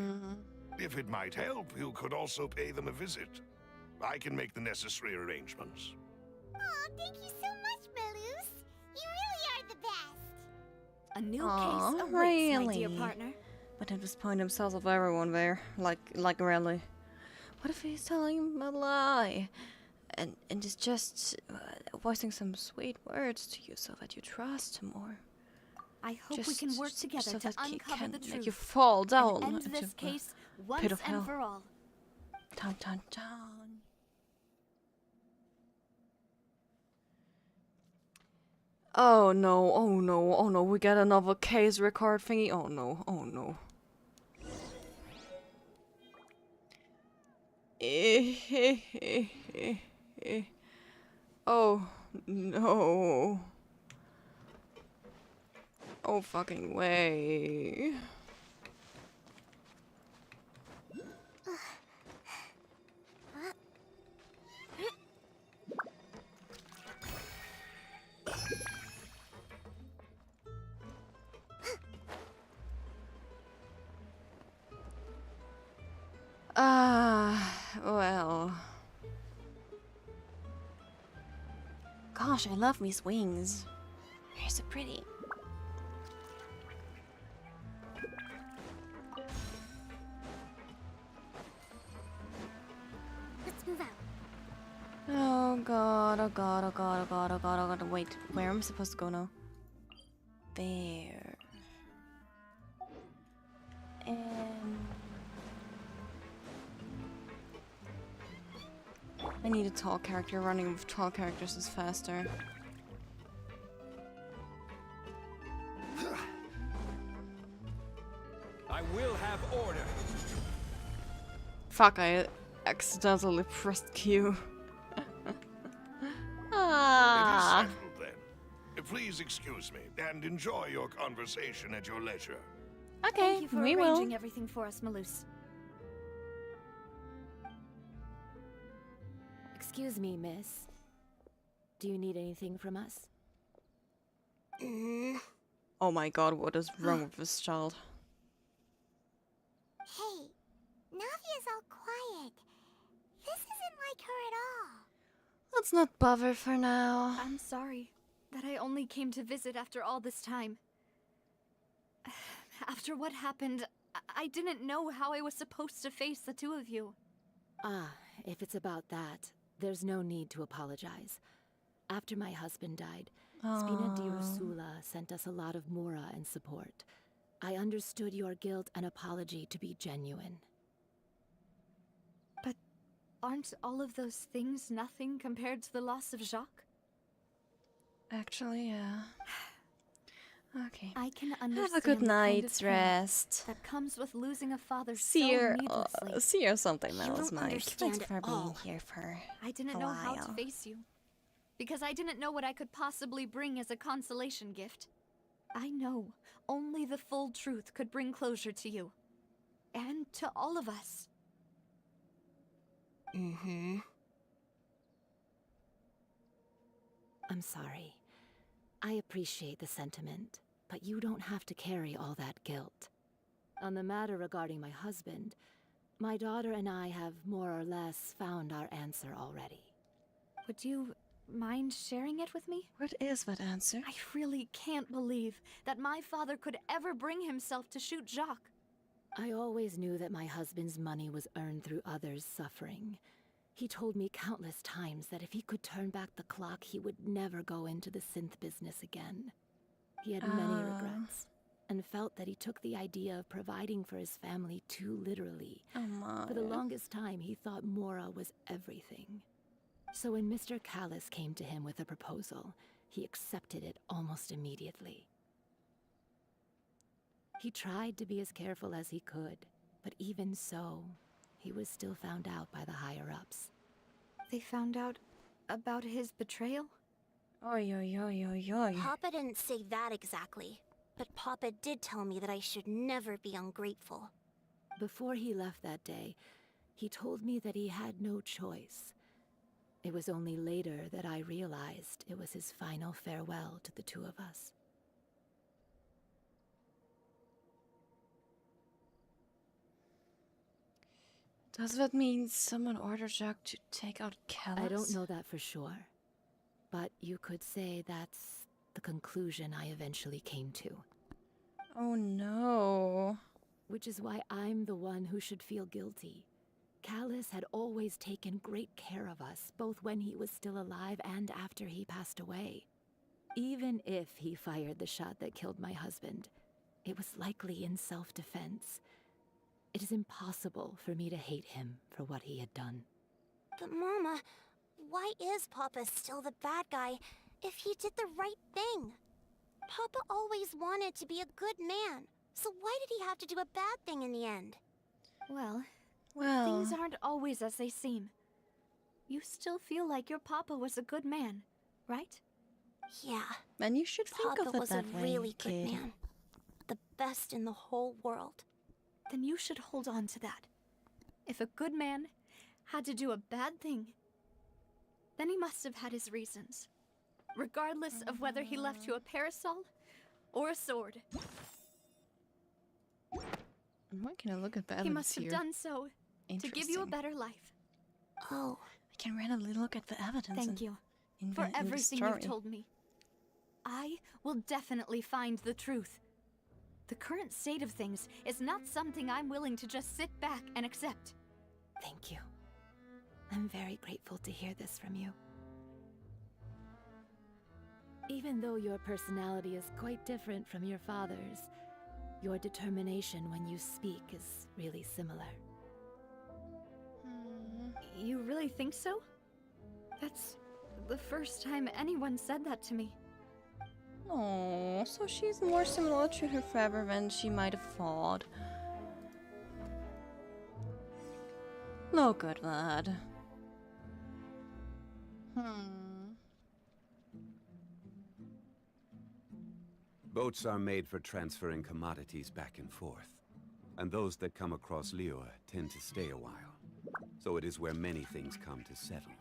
If it might help, you could also pay them a visit. I can make the necessary arrangements. Oh, thank you so much, Malus. You really are the best. A new Aw, case awaits, my dear really? partner. But at this point himself of everyone there. Like really. What if he's telling him a lie? And is just voicing some sweet words to you so that you trust him more. I hope we can work together so to that he uncover can the make truth you fall down and end into this the case pit once of hell. and for all. Dun, dun, dun. Oh no, oh no, oh no, we get another case record thingy. Oh no, oh no. Oh no. Oh fucking way. Well. Gosh, I love these wings. They're so pretty. Let's move out. Oh god, oh god, oh god, oh god, oh god, oh god. Wait, where am I supposed to go now? There. And I need a tall character. Running with tall characters is faster. I will have order. Fuck, I accidentally pressed Q. It is Ah. settled then. Please excuse me and enjoy your conversation at your leisure. Okay, Thank you for we arranging will. everything for us, Malus. Excuse me, miss. Do you need anything from us? Oh my god, what is wrong with this child? Hey, Navia's all quiet. This isn't like her at all. Let's not bother for now. I'm sorry that I only came to visit after all this time. After what happened, I didn't know how I was supposed to face the two of you. Ah, if it's about that, there's no need to apologize. After my husband died, Spina di Ursula sent us a lot of mora and support. I understood your guilt and apology to be genuine. But aren't all of those things nothing compared to the loss of Jacques? Actually, yeah. Okay. I can understand Have a good the kind of night's pain rest. that comes with losing a father See so you, needlessly. see you sometime You else, don't Mike. understand Thanks for at being all. here for I didn't a know how to while. face you. Because I didn't know what I could possibly bring as a consolation gift. I know only the full truth could bring closure to you. And to all of us. I'm sorry. I appreciate the sentiment, but you don't have to carry all that guilt. On the matter regarding my husband, my daughter and I have more or less found our answer already. Would you mind sharing it with me? What is that answer? I really can't believe that my father could ever bring himself to shoot Jacques. I always knew that my husband's money was earned through others' suffering. He told me countless times that if he could turn back the clock, he would never go into the synth business again. He had many regrets, and felt that he took the idea of providing for his family too literally. Oh my. For the longest time, he thought Mora was everything. So when Mr. Callis came to him with a proposal, he accepted it almost immediately. He tried to be as careful as he could, but even so, he was still found out by the higher-ups. They found out about his betrayal? Oi, oi, oi, oi, oi. Papa didn't say that exactly, but Papa did tell me that I should never be ungrateful. Before he left that day, he told me that he had no choice. It was only later that I realized it was his final farewell to the two of us. Does that mean someone ordered Jack to take out Callus? I don't know that for sure, but you could say that's the conclusion I eventually came to. Oh no. Which is why I'm the one who should feel guilty. Callus had always taken great care of us, both when he was still alive and after he passed away. Even if he fired the shot that killed my husband, it was likely in self-defense. It is impossible for me to hate him for what he had done. But Mama, why is Papa still the bad guy if he did the right thing? Papa always wanted to be a good man, so why did he have to do a bad thing in the end? Well, Well, things aren't always as they seem. You still feel like your papa was a good man, right? Yeah, and you should think Papa of it was that a way, really kid. good man. The best in the whole world. Then you should hold on to that. If a good man had to do a bad thing, then he must have had his reasons. Regardless of whether he left you a parasol or a sword. I'm not gonna look at the He evidence must have here. done so to give you a Interesting. better life. Oh, I can randomly look at the evidence. Thank you in for the everything story. you've told me. I will definitely find the truth. The current state of things is not something I'm willing to just sit back and accept. Thank you. I'm very grateful to hear this from you. Even though your personality is quite different from your father's, your determination when you speak is really similar. You really think so? That's the first time anyone said that to me. Oh, so she's more similar to her father than she might have thought. Look at that. Boats are made for transferring commodities back and forth. And those that come across LiCatUwU tend to stay a while. So it is where many things come to settle.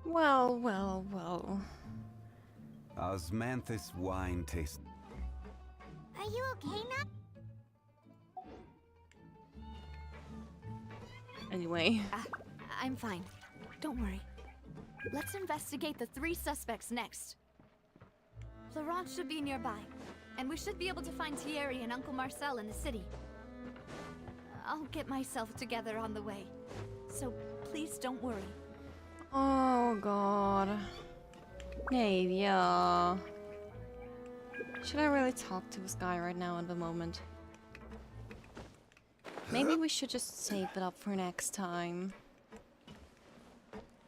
Well, well, well. Osmanthus wine tastes... Are you okay now? Anyway. I'm fine. Don't worry. Let's investigate the 3 suspects next. Florent should be nearby, and we should be able to find Thierry and Uncle Marcel in the city. I'll get myself together on the way, so please don't worry. Oh god. Yeah. Should I really talk to this guy right now at the moment? Maybe we should just save it up for next time.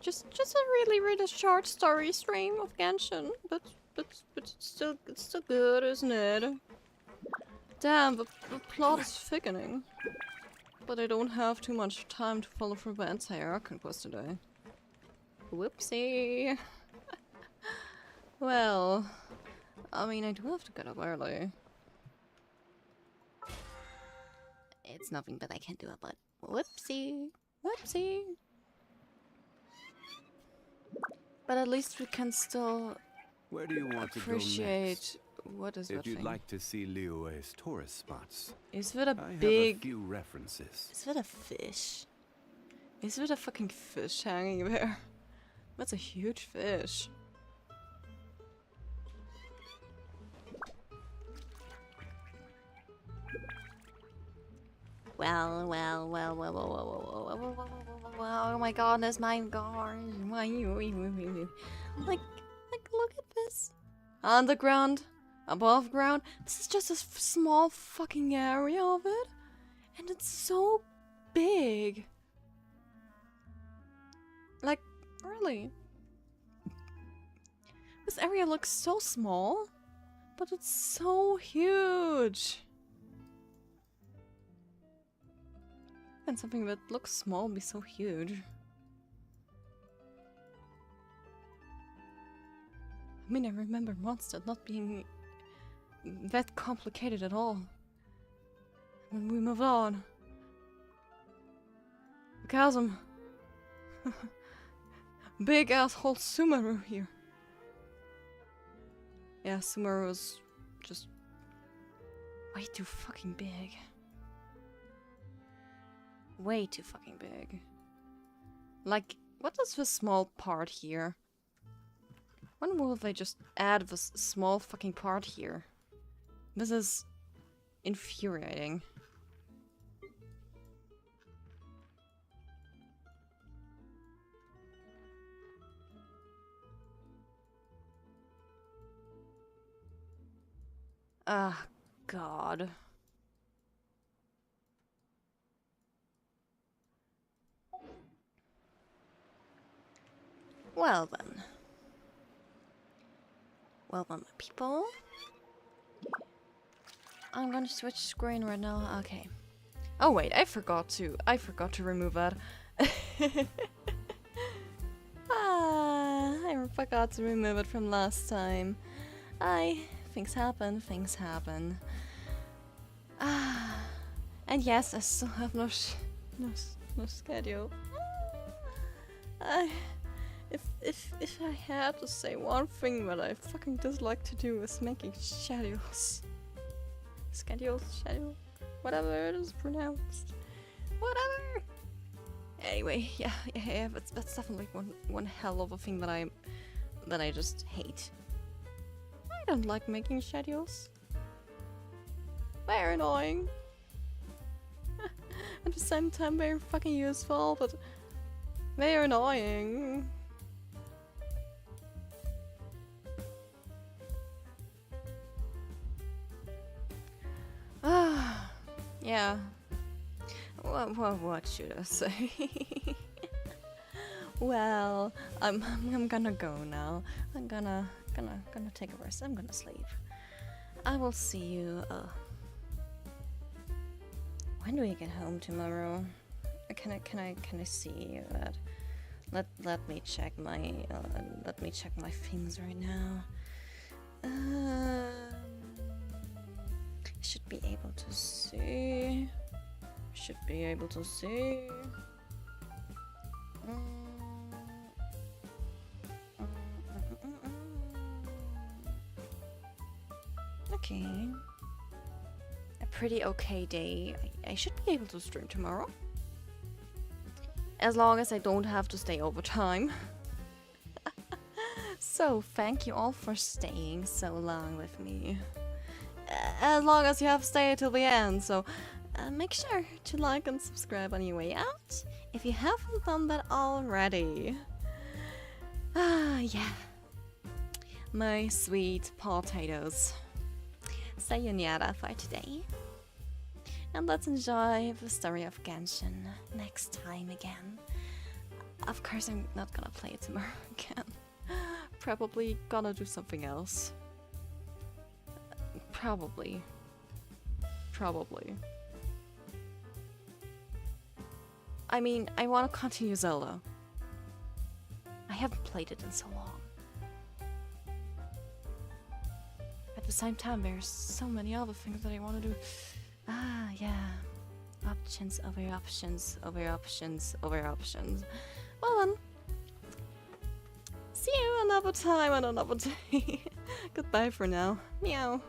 Just a really short story stream of Genshin, but it's still good, isn't it? Damn, the plot is thickening. But I don't have too much time to follow through the entire quest today. Whoopsie. Well, I mean, I do have to get up early. It's nothing that I can do about. Whoopsie. Whoopsie. But at least we can still Where do you want to go appreciate next? what is that If you'd thing? like to see LiCatUwU's tourist spots, Is that a I big? have a few references. Is that a fish? Is that a fucking fish hanging there? That's a huge fish. Well. Oh my goodness, my gosh. Like, look at this. Underground, above ground. This is just a small fucking area of it. And it's so big. Like, really. This area looks so small, but it's so huge. And something that looks small be so huge. I mean, I remember Mondstadt not being that complicated at all. When we moved on. The chasm. Big asshole Sumeru here. Yeah, Sumeru is just way too fucking big. Way too fucking big. Like, what is this small part here? When will they just add this small fucking part here? This is infuriating. Ah, God. Well then. Well then, people. I'm gonna switch screen right now. Okay. Oh wait, I forgot to remove that. I forgot to remove it from last time. Things happen, things happen. And yes, I still have no schedule. If I had to say one thing that I fucking dislike to do is making schedules. Schedule, whatever it is pronounced. Whatever! Anyway, yeah, that's definitely one hell of a thing that I just hate. I don't like making schedules. They're annoying. At the same time, they're fucking useful, but they're annoying. Yeah. What should I say? Well, I'm gonna go now. I'm gonna take a rest. I'm gonna sleep. I will see you. When do we get home tomorrow? Can I see that? Let me check my things right now. Should be able to see. Okay. A pretty okay day. I should be able to stream tomorrow. As long as I don't have to stay overtime. So, thank you all for staying so long with me. As long as you have stayed till the end, so make sure to like and subscribe on your way out if you haven't done that already. Yeah. My sweet potatoes. Sayonara for today. And let's enjoy the story of Genshin next time again. Of course, I'm not gonna play it tomorrow again. Probably gonna do something else. Probably. I mean, I want to continue Zelda. I haven't played it in so long. At the same time, there's so many other things that I want to do. Yeah. Options over options over options over options. Well then. See you another time on another day. Goodbye for now. Meow.